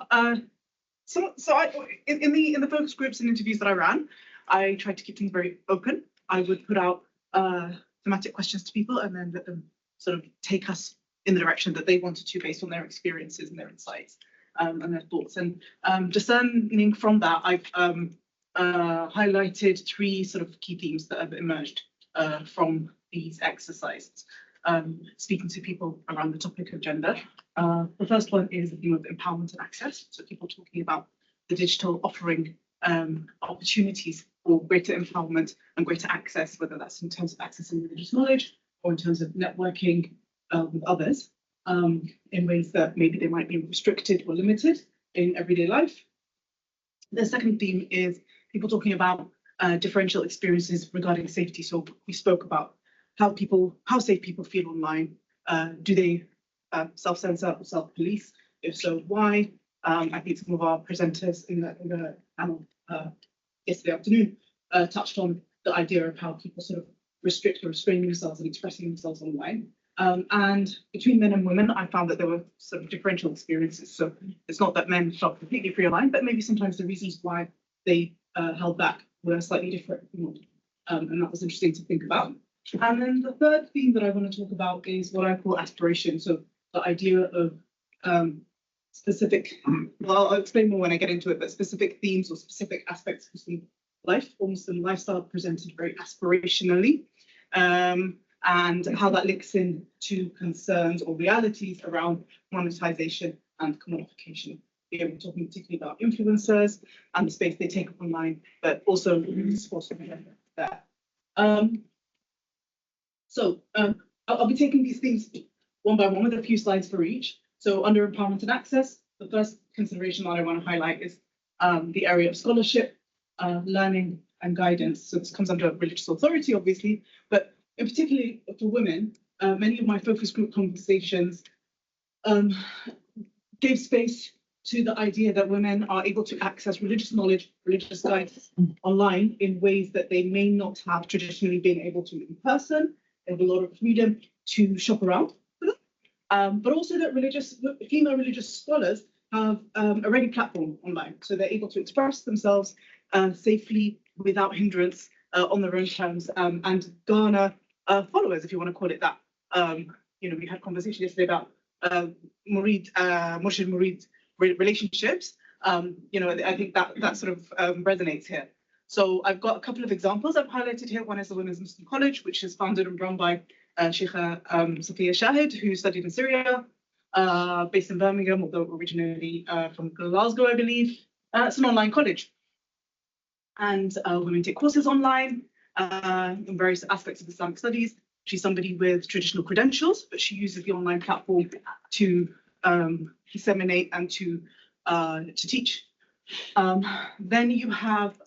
in the focus groups and interviews that I ran, I tried to keep things very open. I would put out thematic questions to people and then let them sort of take us in the direction that they wanted to based on their experiences and their insights and their thoughts. And discerning from that, I've highlighted three sort of key themes that have emerged from these exercises, speaking to people around the topic of gender. The first one is the theme of empowerment and access. So people talking about the digital offering opportunities for greater empowerment and greater access, whether that's in terms of accessing religious knowledge or in terms of networking with others. in ways that maybe they might be restricted or limited in everyday life. The second theme is people talking about differential experiences regarding safety. So we spoke about how safe people feel online. Do they self-censor or self-police? If so, why? I think some of our presenters in the panel yesterday afternoon touched on the idea of how people sort of restrict or restrain themselves and expressing themselves online. And between men and women, I found that there were sort of differential experiences. So it's not that men felt completely free online, but maybe sometimes the reasons why they held back were slightly different. And that was interesting to think about. And then the third theme that I want to talk about is what I call aspiration. So the idea of specific, well, I'll explain more when I get into it, but specific themes or specific aspects of Muslim life or Muslim lifestyle presented very aspirationally. And how that links in to concerns or realities around monetization and commodification. Here we're talking particularly about influencers and the space they take up online, but also there. I'll be taking these things one by one with a few slides for each. So under empowerment and access, the first consideration that I want to highlight is the area of scholarship, learning and guidance. So this comes under religious authority, obviously, but in particularly for women, many of my focus group conversations gave space to the idea that women are able to access religious knowledge, religious guidance online in ways that they may not have traditionally been able to in person. They have a lot of freedom to shop around, but also that female religious scholars have a ready platform online, so they're able to express themselves safely without hindrance on their own terms and garner followers, if you want to call it that. We had a conversation yesterday about Murshid-Murid relationships. I think that sort of resonates here. So I've got a couple of examples I've highlighted here. One is the Women's Muslim College, which is founded and run by Sheikha Sophia Shahid, who studied in Syria, based in Birmingham, although originally from Glasgow, I believe. It's an online college. And women take courses online in various aspects of Islamic studies. She's somebody with traditional credentials, but she uses the online platform to disseminate and to teach. Then you have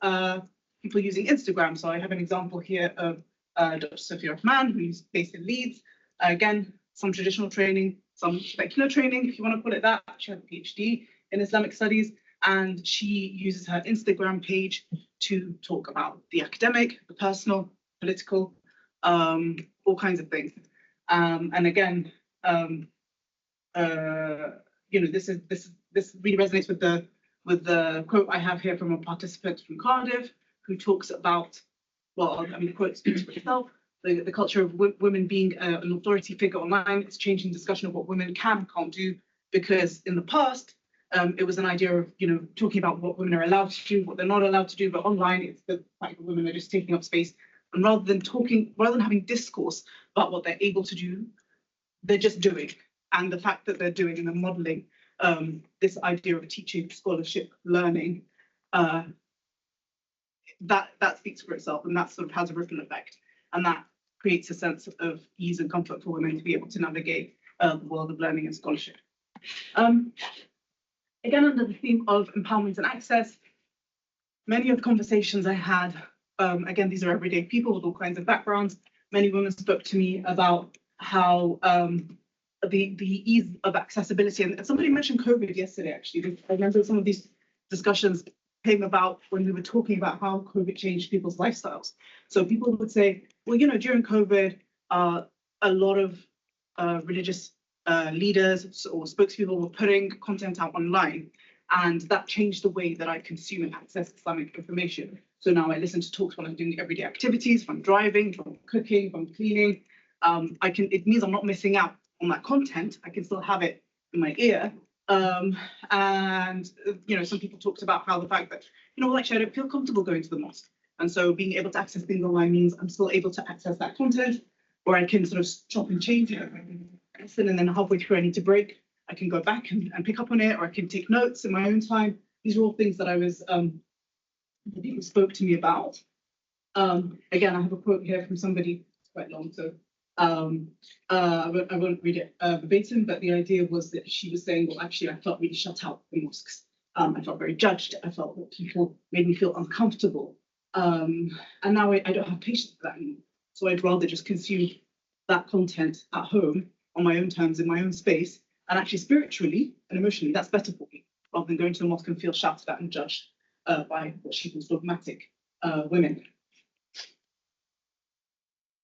people using Instagram. So I have an example here of Dr. Sophia Rahman, who's based in Leeds. Again, some traditional training, some secular training, if you want to call it that. She has a PhD in Islamic studies, and she uses her Instagram page to talk about the academic, the personal, political, all kinds of things. And again, this really resonates with the quote I have here from a participant from Cardiff, who talks about, well, I mean, the quote speaks for itself. The culture of women being an authority figure online is changing discussion of what women can and can't do, because in the past, it was an idea of, talking about what women are allowed to do, what they're not allowed to do, but online, it's the fact that women are just taking up space. And rather than having discourse about what they're able to do, they're just doing. And the fact that they're doing and they're modeling this idea of teaching, scholarship, learning, that speaks for itself, and that sort of has a ripple effect. And that creates a sense of ease and comfort for women to be able to navigate the world of learning and scholarship. Again, under the theme of empowerment and access, many of the conversations I had, again, these are everyday people with all kinds of backgrounds. Many women spoke to me about how the ease of accessibility, and somebody mentioned COVID yesterday, actually. I remember some of these discussions came about when we were talking about how COVID changed people's lifestyles. So people would say, well, during COVID, a lot of religious leaders or spokespeople were putting content out online, and that changed the way that I consume and access Islamic information. So now I listen to talks when I'm doing everyday activities, if I'm driving, if I'm cooking, if I'm cleaning. It means I'm not missing out on that content. I can still have it in my ear. And some people talked about how the fact that, actually I don't feel comfortable going to the mosque. And so being able to access things online means I'm still able to access that content, or I can sort of chop and change it. And then halfway through I need to break, I can go back and pick up on it, or I can take notes in my own time. These are all things that that people spoke to me about. Again, I have a quote here from somebody, it's quite long, so I won't read it verbatim, but the idea was that she was saying, well, actually, I felt really shut out in mosques. I felt very judged. I felt that people made me feel uncomfortable. And now I don't have patience for that anymore. So I'd rather just consume that content at home on my own terms, in my own space, and actually spiritually and emotionally, that's better for me, rather than going to the mosque and feel shouted at and judged by what she calls dogmatic women.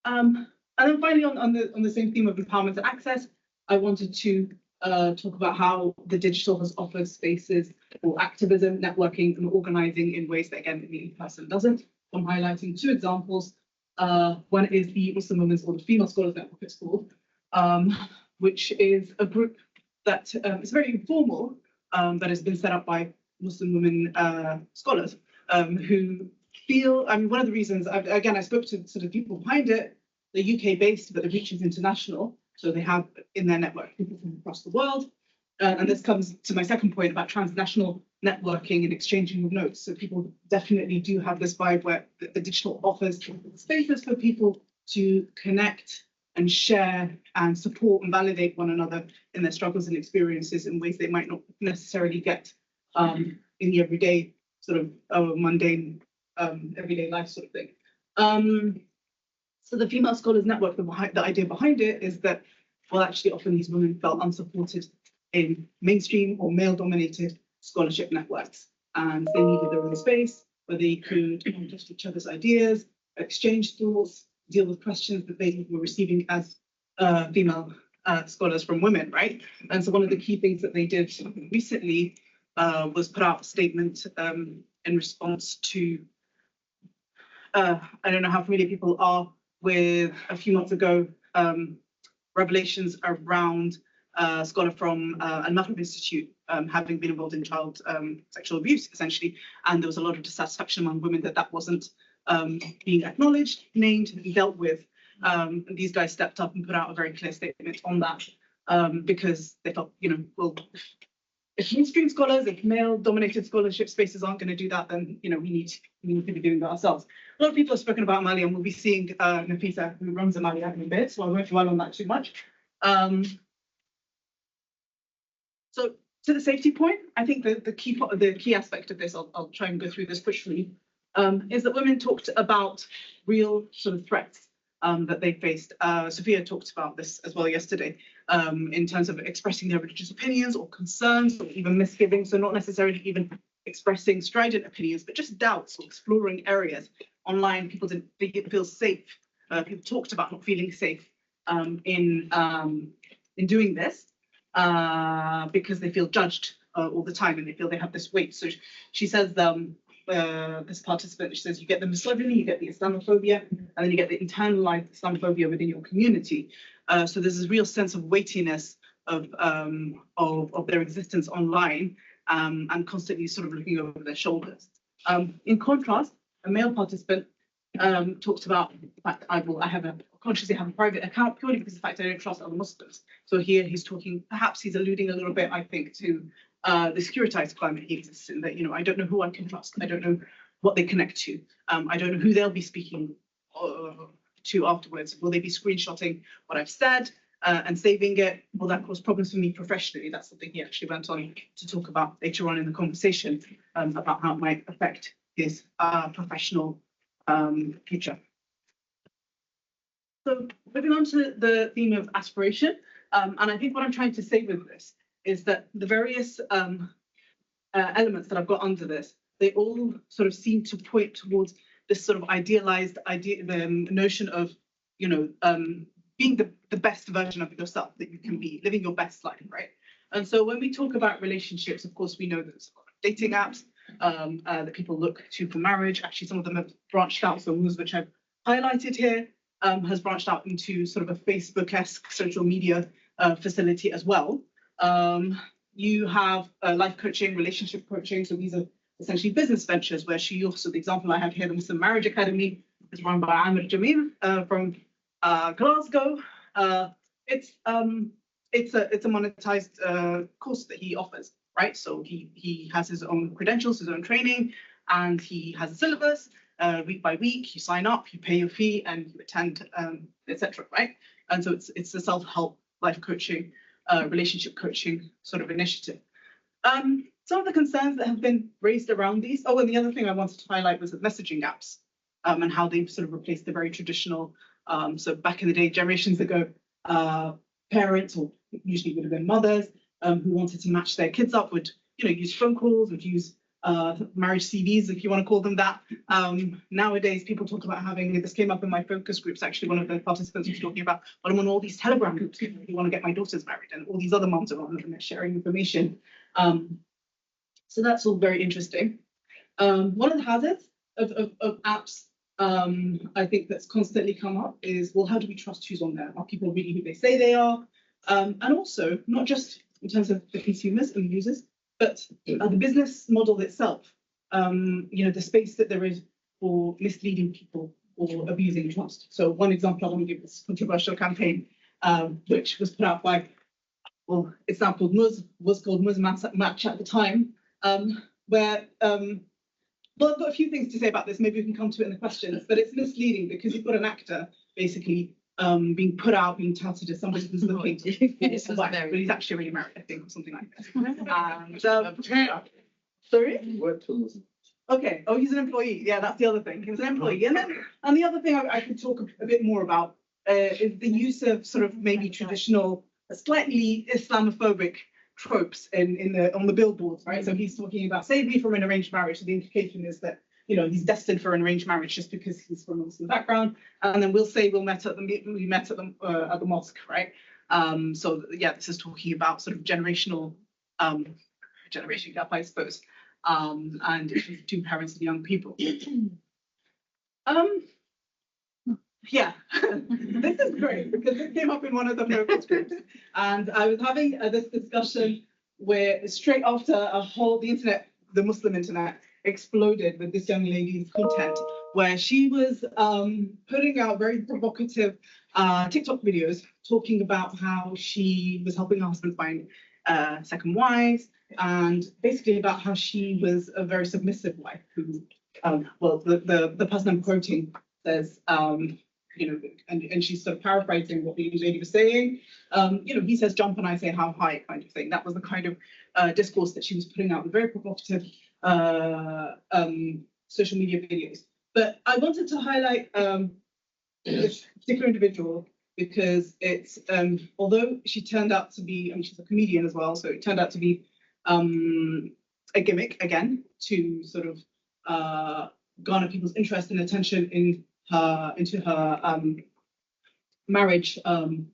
And then finally, on the same theme of empowerment and access, I wanted to talk about how the digital has offered spaces for activism, networking, and organizing in ways that, again, the in-person doesn't. I'm highlighting two examples. One is the Muslim Women's or the Female Scholars Network, it's called, which is a group that is very informal, that has been set up by Muslim women scholars who feel, I mean, one of the reasons, again, I spoke to sort of people behind it. They're UK based, but the reach is international. So they have in their network people from across the world. And this comes to my second point about transnational networking and exchanging of notes. So people definitely do have this vibe where the digital offers spaces for people to connect and share and support and validate one another in their struggles and experiences in ways they might not necessarily get in the everyday sort of mundane everyday life sort of thing. So the Female Scholars Network, the idea behind it is that, well, actually often these women felt unsupported in mainstream or male-dominated scholarship networks. And they needed their own space where they could test each other's ideas, exchange thoughts, deal with questions that they were receiving as female scholars from women, right? And so one of the key things that they did recently was put out a statement in response to, I don't know how familiar people are with a few months ago, revelations around a scholar from Al-Maghrib Institute having been involved in child sexual abuse, essentially. And there was a lot of dissatisfaction among women that that wasn't being acknowledged, named, and dealt with. And these guys stepped up and put out a very clear statement on that because they felt, you know, well, if mainstream scholars, if male-dominated scholarship spaces aren't going to do that, then you know we need to be doing that ourselves. A lot of people have spoken about Mali, and we'll be seeing Nafisa, who runs Mali, in a bit, so I won't dwell on that too much. So to the safety point, I think the key aspect of this, I'll try and go through this quickly, is that women talked about real sort of threats that they faced. Sophia talked about this as well yesterday, in terms of expressing their religious opinions or concerns or even misgivings. So not necessarily even expressing strident opinions, but just doubts or exploring areas online. People didn't feel safe. People talked about not feeling safe in doing this because they feel judged all the time and they feel they have this weight. So she says, this participant, she says, you get the misogyny, you get the Islamophobia, and then you get the internalized Islamophobia within your community. So there's this real sense of weightiness of their existence online and constantly sort of looking over their shoulders. In contrast, a male participant talked about the fact I consciously have a private account purely because of the fact I don't trust other Muslims. So here he's talking, perhaps he's alluding a little bit, I think, to the securitized climate he exists in, that, you know, I don't know who I can trust. I don't know what they connect to. I don't know who they'll be speaking to afterwards. Will they be screenshotting what I've said and saving it? Will that cause problems for me professionally? That's something he actually went on to talk about later on in the conversation about how it might affect his professional future. So moving on to the theme of aspiration, and I think what I'm trying to say with this is that the various elements that I've got under this, they all sort of seem to point towards this sort of idealized notion of, you know, being the best version of yourself that you can be, living your best life, right? And so when we talk about relationships, of course, we know that there's a lot of dating apps that people look to for marriage. Actually, some of them have branched out. So ones which I've highlighted here has branched out into sort of a Facebook-esque social media facility as well. You have life coaching, relationship coaching. So these are essentially business ventures where she also, the example I have here, the Muslim Marriage Academy is run by Amir Jamil from Glasgow. It's a monetized course that he offers, right? So he has his own credentials, his own training, and he has a syllabus. week by week. You sign up, you pay your fee, and you attend, etc. Right? And so it's a self-help life coaching, relationship coaching sort of initiative. Some of the concerns that have been raised around these. Oh, and the other thing I wanted to highlight was the messaging apps, and how they've sort of replaced the very traditional. So back in the day, generations ago, parents, or usually would have been mothers, who wanted to match their kids up, would use phone calls, would use marriage CVs, if you want to call them that. Nowadays, people talk about having, this came up in my focus groups, actually, one of the participants was talking about, well, I'm on all these Telegram groups, who want to get my daughters married, and all these other moms are on them, and they're sharing information. So that's all very interesting. One of the hazards of apps, I think that's constantly come up is, well, how do we trust who's on there? Are people really who they say they are? And also, not just in terms of the consumers and the users, but the business model itself, the space that there is for misleading people or abusing trust. So one example I want to give is controversial campaign, which was put out by, well, it's now called Muz, was called Muz Match at the time, where, well, I've got a few things to say about this. Maybe we can come to it in the questions, but it's misleading because you've got an actor basically being put out, being touted as somebody who's looking for a wife, but he's actually really married, I think, or something like this. And, sorry? Okay. Oh, he's an employee. Yeah, that's the other thing. He was an employee. And the other thing I could talk a bit more about is the use of sort of maybe traditional, slightly Islamophobic tropes on the billboards, right? So he's talking about save me from an arranged marriage. So the implication is that he's destined for an arranged marriage just because he's from a Muslim background. And then we'll say we met at the mosque, right? So yeah, this is talking about sort of generation gap, I suppose, and issues between parents and young people. Yeah, this is great because it came up in one of the focus groups, and I was having this discussion where straight after the Muslim internet exploded with this young lady's content, where she was putting out very provocative TikTok videos talking about how she was helping her husband find second wives, and basically about how she was a very submissive wife who, well, the person I'm quoting says, and she's sort of paraphrasing what the lady was saying. He says jump and I say how high, kind of thing. That was the kind of discourse that she was putting out with very provocative social media videos. But I wanted to highlight this particular individual because it's, although she turned out to be, she's a comedian as well, so it turned out to be a gimmick, again, to sort of garner people's interest and attention into her marriage and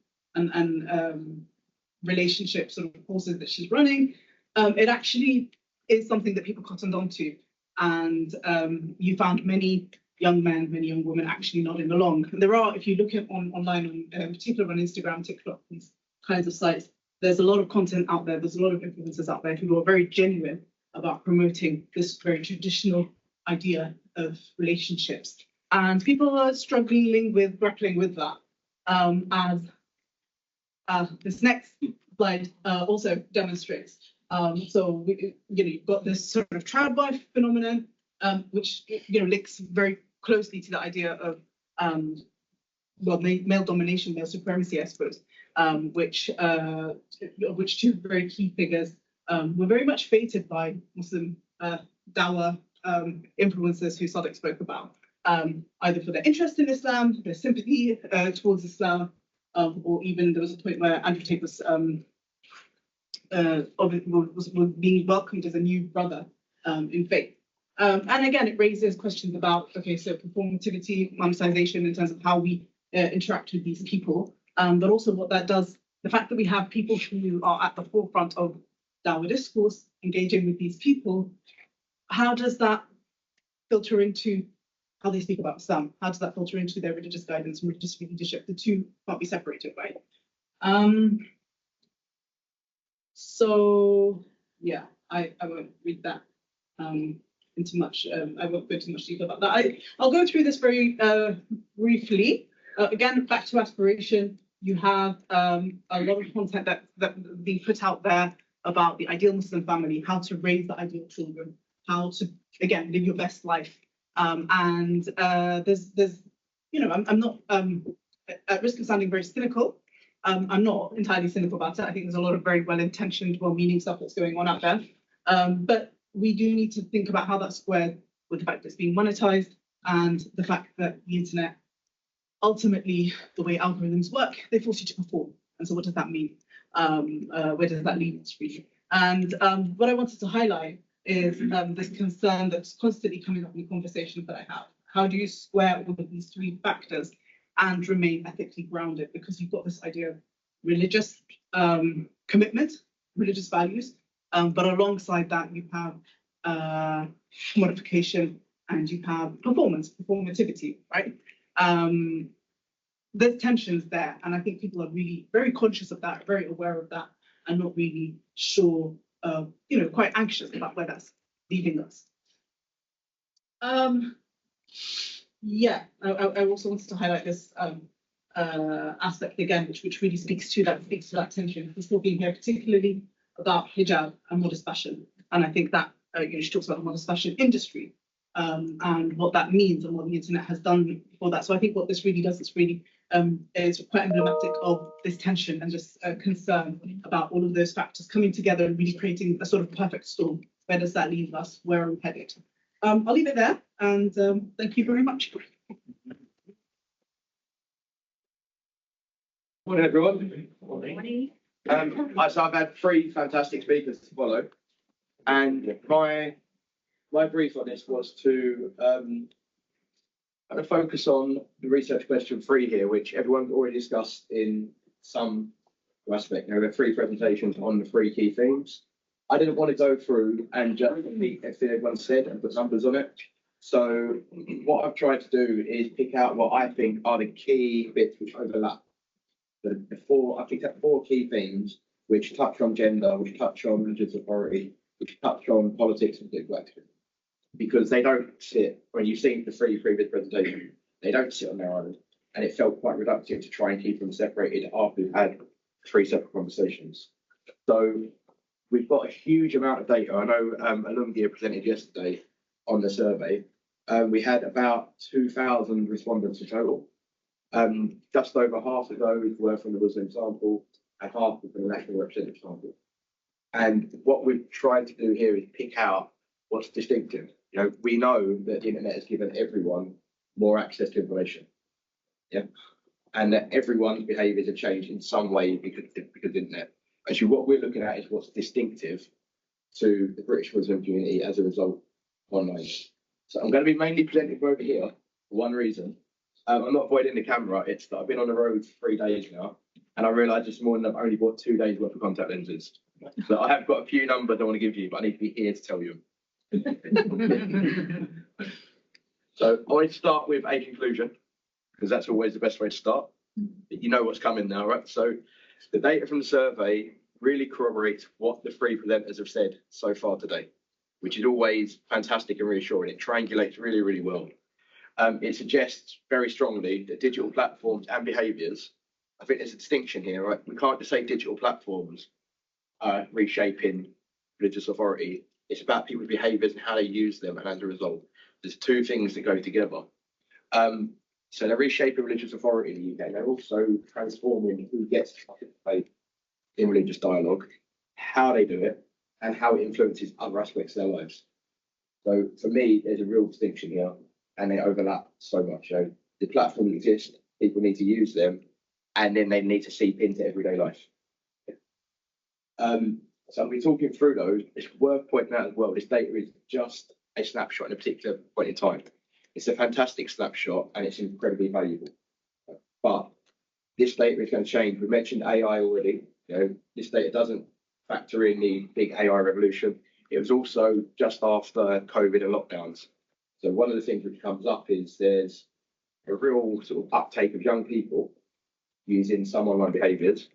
relationship sort of courses that she's running. It actually is something that people cottoned onto, and you found many young men, many young women actually nodding along. And there are, if you look at online, particularly on Instagram, TikTok, these kinds of sites, there's a lot of content out there. There's a lot of influencers out there who are very genuine about promoting this very traditional idea of relationships. And people are grappling with that. As this next slide also demonstrates. So you've got this sort of child wife phenomenon, which links very closely to the idea of male domination, male supremacy, I suppose, which two very key figures were very much fated by Muslim dawah influencers who Sadiq spoke about, either for their interest in Islam, their sympathy towards Islam, or even there was a point where Andrew Tate was being welcomed as a new brother in faith. And again, it raises questions about, okay, so performativity, monetization in terms of how we interact with these people, but also what that does, the fact that we have people who are at the forefront of Dawah discourse, engaging with these people, how does that filter into how they speak about Islam? How does that filter into their religious guidance and religious leadership? The two can't be separated, right? So yeah, I won't read that into much. I won't go too much detail about that. I'll go through this very briefly. Again, back to aspiration. You have a lot of content that being put out there about the ideal Muslim family, how to raise the ideal children, how to, again, live your best life There's, you know, I'm not at risk of sounding very cynical. I'm not entirely cynical about it. I think there's a lot of very well-intentioned, well-meaning stuff that's going on out there. But we do need to think about how that's squared with the fact that it's being monetized and the fact that the internet, ultimately, the way algorithms work, they force you to perform. And so what does that mean? Where does that lead us really? And what I wanted to highlight is this concern that's constantly coming up in the conversations that I have. How do you square all of these three factors and remain ethically grounded? Because you've got this idea of religious commitment, religious values, but alongside that you have modification and you have performativity, right? There's tensions there, and I think people are really very conscious of that, very aware of that, and not really sure, you know, quite anxious about where that's leading us. Yeah, I also wanted to highlight this aspect again, which really speaks to that tension. We're talking here particularly about hijab and modest fashion, and I think that you know, she talks about the modest fashion industry and what that means and what the internet has done for that. So I think what this really does is really is quite emblematic of this tension and this concern about all of those factors coming together and really creating a sort of perfect storm. Where does that leave us? Where are we headed? I'll leave it there, and thank you very much. Morning, everyone. Morning. So I've had three fantastic speakers to follow, and my brief on this was to I'm going to focus on the research question 3 here, which everyone's already discussed in some aspect. There are 3 presentations on the 3 key themes. I didn't want to go through and just repeat everything everyone said and put numbers on it. So what I've tried to do is pick out what I think are the key bits which overlap. I picked up 4 key themes which touch on gender, which touch on religious authority, which touch on politics and political activism. Because they don't sit, when you've seen the 3 previous presentations, they don't sit on their own. And it felt quite reductive to try and keep them separated after we've had 3 separate conversations. So we've got a huge amount of data. I know Alumdia presented yesterday on the survey. We had about 2,000 respondents in total. Just over half of those were from the Muslim sample and half were from the national representative sample. And what we've tried to do here is pick out what's distinctive. You know, we know that the internet has given everyone more access to information. Yeah. And that everyone's behaviours have changed in some way because of the internet. Actually, what we're looking at is what's distinctive to the British Muslim community as a result online. So I'm going to be mainly presenting from over here for one reason. I'm not avoiding the camera. It's that I've been on the road for 3 days now, and I realised this morning I've only bought 2 days worth of contact lenses. So I have got a few numbers I want to give you, but I need to be here to tell you. So I want to start with a conclusion, because that's always the best way to start. You know what's coming now, right? So the data from the survey really corroborates what the 3 presenters have said so far today, which is always fantastic and reassuring. It triangulates really, really well. It suggests very strongly that digital platforms and behaviours, I think there's a distinction here, right? We can't just say digital platforms are reshaping religious authority. It's about people's behaviours and how they use them, and as a result, there's 2 things that go together. So they're reshaping religious authority in the UK. They're also transforming who gets to participate in religious dialogue, how they do it, and how it influences other aspects of their lives. So for me, there's a real distinction here, and they overlap so much. You know, the platforms exist, people need to use them, and then they need to seep into everyday life. So I'll be talking through those. It's worth pointing out as well, this data is just a snapshot in a particular point in time. It's a fantastic snapshot and it's incredibly valuable. But this data is going to change. We mentioned AI already. You know, this data doesn't factor in the big AI revolution. It was also just after COVID and lockdowns. So one of the things which comes up is there's a real sort of uptake of young people using some online behaviours.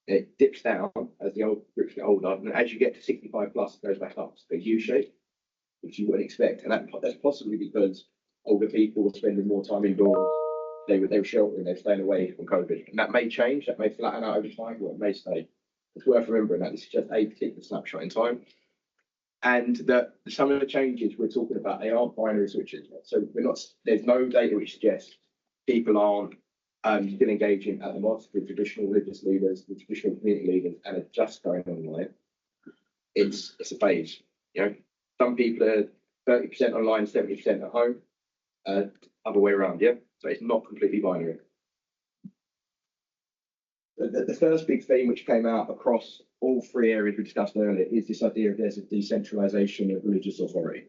It dips down as the old groups get older, and as you get to 65 plus, it goes back up. So a U shape, which you wouldn't expect, and that's possibly because older people were spending more time indoors. They were sheltering, they were staying away from COVID, and that may change. That may flatten out over time, or it may stay. It's worth remembering that this is just a particular snapshot in time. And that some of the changes we're talking about, they aren't binary switches. So there's no data which suggests people aren't still engaging at the most with traditional religious leaders, with traditional community leaders, and are just going online. It's a phase. Some people are 30% online, 70% at home, other way around. Yeah, so it's not completely binary. The first big theme which came out across all three areas we discussed earlier is this idea of there's a decentralization of religious authority.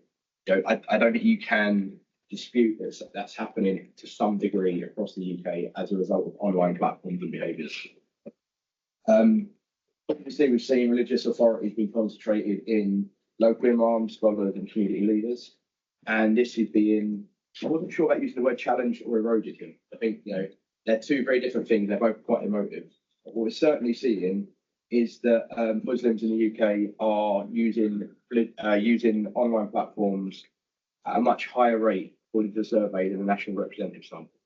I don't think you can dispute that's happening to some degree across the UK as a result of online platforms and behaviours. Obviously, we've seen religious authorities being concentrated in local imams, scholars, and community leaders, and this is being. I wasn't sure about using the word challenged or eroded here. I think they're two very different things. They're both quite emotive. But what we're certainly seeing is that Muslims in the UK are using online platforms at a much higher rate, according to the survey, than the national representative sample.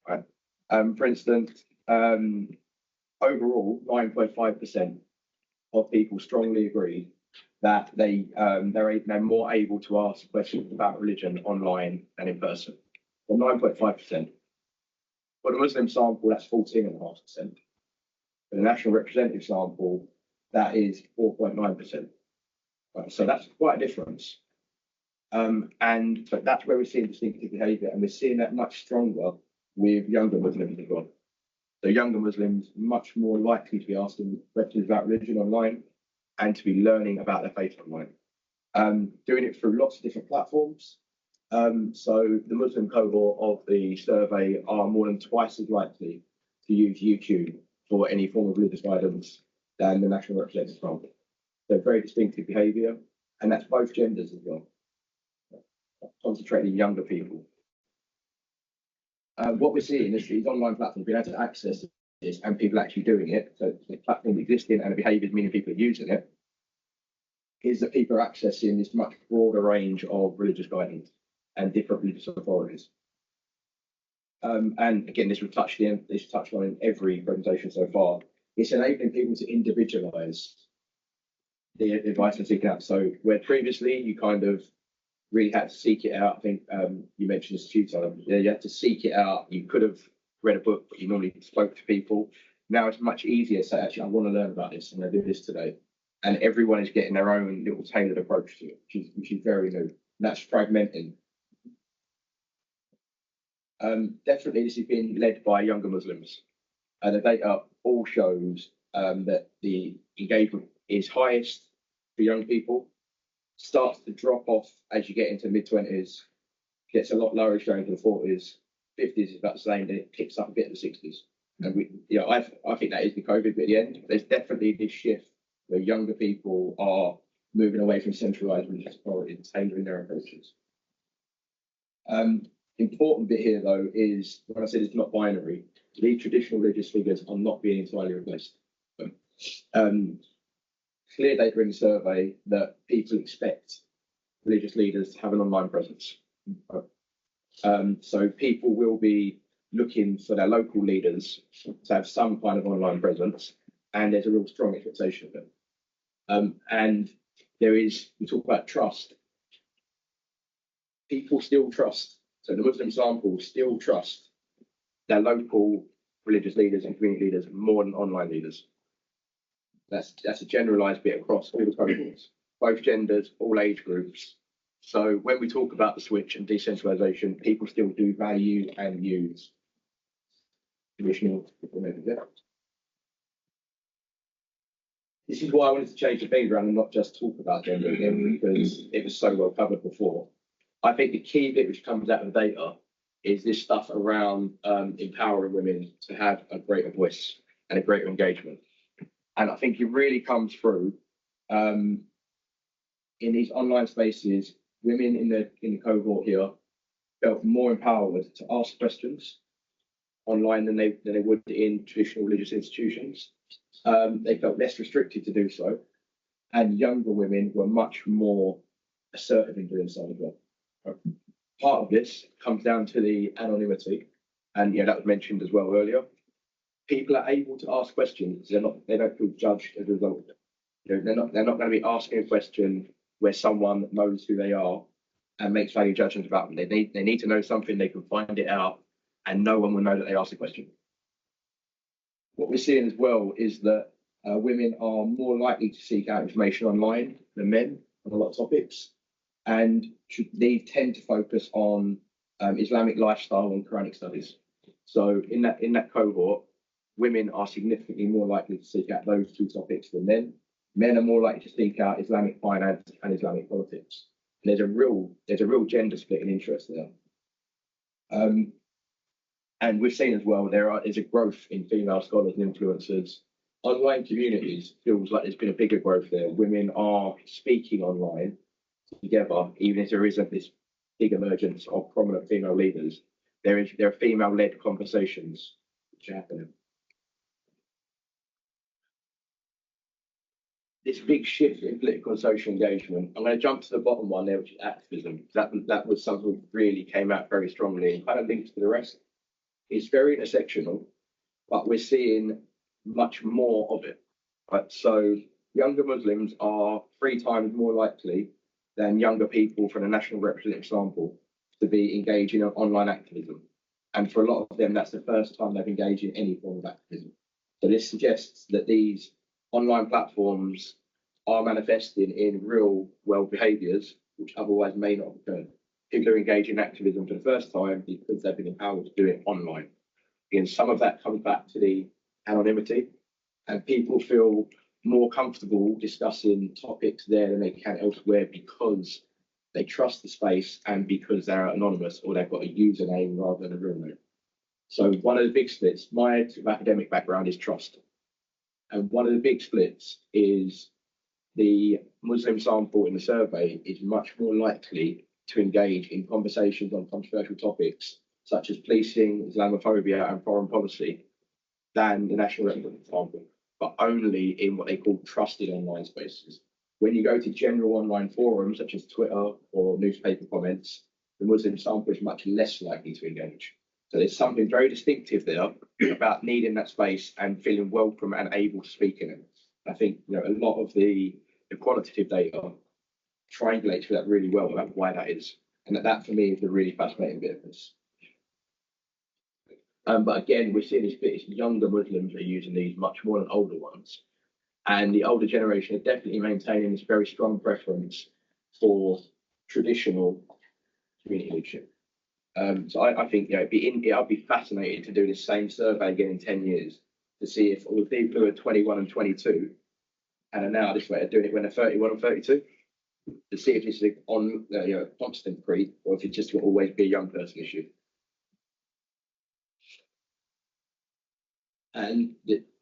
Right? For instance, overall, 9.5% of people strongly agree that they're more able to ask questions about religion online than in person. Well, 9.5%. For the Muslim sample, that's 14.5%. For the national representative sample, that is 4.9%. Right, so that's quite a difference. And so that's where we're seeing distinctive behaviour, and we're seeing that much stronger with younger Muslims as well. So younger Muslims much more likely to be asking questions about religion online and to be learning about their faith online. Doing it through lots of different platforms. So the Muslim cohort of the survey are more than twice as likely to use YouTube for any form of religious guidance than the national representative sample. So very distinctive behaviour, and that's both genders as well. Concentrating younger people. What we're seeing is these online platforms being able to access this and people actually doing it. So the platform existing and the behaviours, meaning people are using it, is that people are accessing this much broader range of religious guidance and different religious authorities. And again, this was touched on in every presentation so far. It's enabling people to individualise the advice they're seeking out. So where previously you kind of really had to seek it out. I think you mentioned this a few times. You had to seek it out. You could have read a book, but you normally spoke to people. Now it's much easier to say, actually, I want to learn about this. I'm going to do this today. And everyone is getting their own little tailored approach to it, which is very new. And that's fragmenting. Definitely, this is being led by younger Muslims. The data all shows that the engagement is highest for young people, starts to drop off as you get into mid-20s, gets a lot lower as you go into the 40s, 50s is about the same, then it picks up a bit in the 60s. And I think that is the COVID bit at the end. There's definitely this shift where younger people are moving away from centralised religious authority and tailoring their approaches. Important bit here, though, is when I said it's not binary, these traditional religious figures are not being entirely replaced. Clear data in the survey that people expect religious leaders to have an online presence. So people will be looking for their local leaders to have some kind of online presence, and there's a real strong expectation of them. And we talk about trust. People still trust. So the Muslim sample still trust their local religious leaders and community leaders more than online leaders. That's a generalised bit across all the cohorts, both genders, all age groups. So when we talk about the switch and decentralisation, people still do value and use traditional methods. This is why I wanted to change the thing around and not just talk about gender again, because it was so well covered before. I think the key bit which comes out of the data is this stuff around empowering women to have a greater voice and a greater engagement. And I think it really comes through in these online spaces. Women in the cohort here felt more empowered to ask questions online than they would in traditional religious institutions. They felt less restricted to do so, and younger women were much more assertive in doing so as well. Part of this comes down to the anonymity, and that was mentioned as well earlier. People are able to ask questions. They don't feel judged as a result. They're not going to be asking a question where someone knows who they are and makes value judgments about them. They need to know something, they can find it out, and no one will know that they asked a question. What we're seeing as well is that women are more likely to seek out information online than men on a lot of topics, and they tend to focus on Islamic lifestyle and Quranic studies. So in that cohort, women are significantly more likely to seek out those two topics than men. Men are more likely to seek out Islamic finance and Islamic politics. And there's a real gender split in interest there. And we've seen as well is a growth in female scholars and influencers. Online communities feels like there's been a bigger growth there. Women are speaking online together, even if there isn't this big emergence of prominent female leaders. There are female-led conversations which are happening. This big shift in political and social engagement. I'm going to jump to the bottom one there, which is activism. That was something that really came out very strongly and kind of links to the rest. It's very intersectional, but we're seeing much more of it. Right? So younger Muslims are 3 times more likely than younger people from a national representative sample to be engaging in online activism. And for a lot of them, that's the first time they've engaged in any form of activism. So this suggests that these online platforms are manifesting in real world behaviours which otherwise may not have occurred. People are engaging in activism for the first time because they've been empowered to do it online. Again, some of that comes back to the anonymity, and people feel more comfortable discussing topics there than they can elsewhere because they trust the space and because they're anonymous or they've got a username rather than a real name. So one of the big splits, my academic background is trust. And one of the big splits is the Muslim sample in the survey is much more likely to engage in conversations on controversial topics such as policing, Islamophobia, and foreign policy than the national representative sample, but only in what they call trusted online spaces. When you go to general online forums such as Twitter or newspaper comments, the Muslim sample is much less likely to engage. So there's something very distinctive there about needing that space and feeling welcome and able to speak in it. I think a lot of the quantitative data triangulates with that really well about why that is. And that for me is a really fascinating bit of this. But again, we're seeing this bit, younger Muslims are using these much more than older ones. And the older generation are definitely maintaining this very strong preference for traditional community leadership. So I think I'd be fascinated to do this same survey again in 10 years to see if all the people who are 21 and 22 and are now this way are doing it when they're 31 and 32, to see if this is on constant creep or if it just will always be a young person issue. And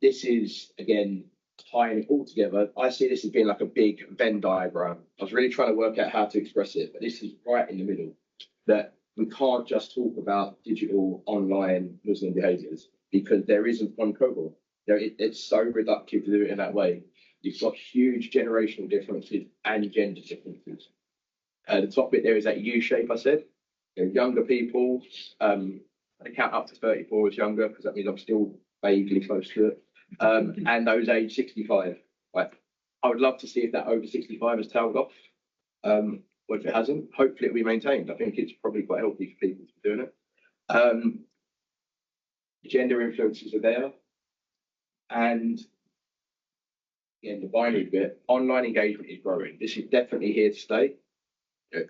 this is, again, tying it all together. I see this as being like a big Venn diagram. I was really trying to work out how to express it, but this is right in the middle, that we can't just talk about digital online Muslim behaviours because there isn't one cohort. It's so reductive to do it in that way. You've got huge generational differences and gender differences. The top bit there is that U shape I said. Younger people, I count up to 34 as younger because that means I'm still vaguely close to it. And those age 65. Right. I would love to see if that over 65 has tailed off. Or if it hasn't, hopefully it'll be maintained. I think it's probably quite healthy for people to be doing it. Gender influences are there. And again, the binary bit, online engagement is growing. This is definitely here to stay.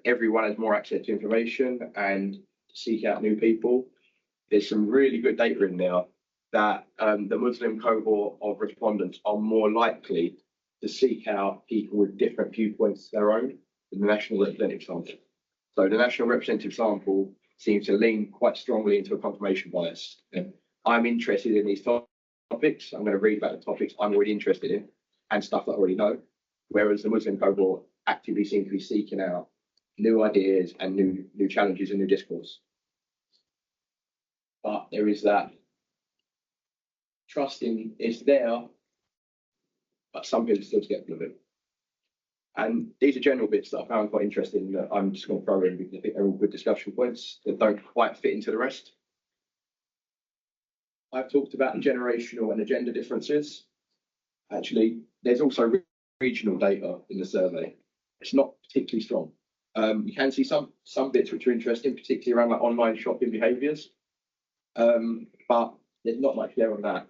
Everyone has more access to information and to seek out new people. There's some really good data in there that the Muslim cohort of respondents are more likely to seek out people with different viewpoints to their own than the national representative sample. So the national representative sample seems to lean quite strongly into a confirmation bias. I'm interested in these topics. I'm going to read about the topics I'm already interested in and stuff that I already know. Whereas the Muslim cohort actively seems to be seeking out new ideas and new challenges and new discourse. But there is that trusting is there, but some people still skeptical of it. And these are general bits that I found quite interesting that I'm just going to throw in because I think they're all good discussion points that don't quite fit into the rest. I've talked about the generational and the gender differences. Actually, there's also regional data in the survey. it's not particularly strong. You can see some bits which are interesting, particularly around like online shopping behaviours, but there's not much there on that.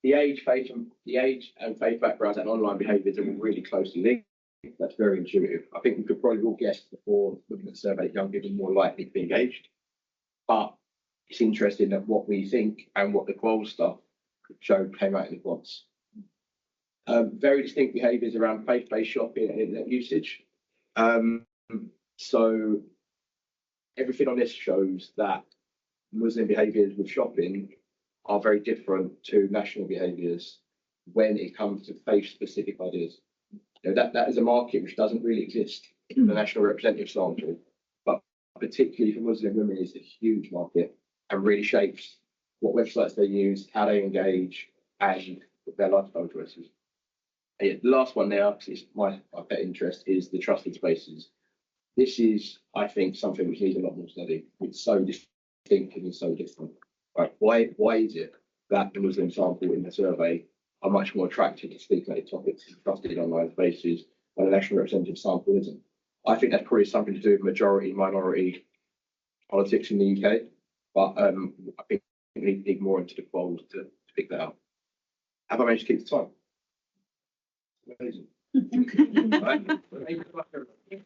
The age, faith, and faith backgrounds and online behaviours are really closely linked. That's very intuitive. I think we could probably all guess before looking at the survey that young people are more likely to be engaged. But it's interesting that what we think and what the Quoll stuff showed came out in advance. Very distinct behaviours around faith-based shopping and internet usage. So everything on this shows that Muslim behaviours with shopping are very different to national behaviours when it comes to faith-specific ideas. You know, that is a market which doesn't really exist in the national representative sample, but particularly for Muslim women is a huge market and really shapes what websites they use, how they engage, and their lifestyle choices. And yet the last one now, because it's my pet interest, is the trusted spaces. This is, I think, something which needs a lot more study. It's so distinctive and so different. Right? Why is it that the Muslim sample in the survey are much more attracted to speaking topics and trusted online spaces when a national representative sample isn't? I think that's probably something to do with majority minority politics in the UK, but I think we need to dig more into the polls to pick that up. Have I managed to keep the time? Amazing. Right.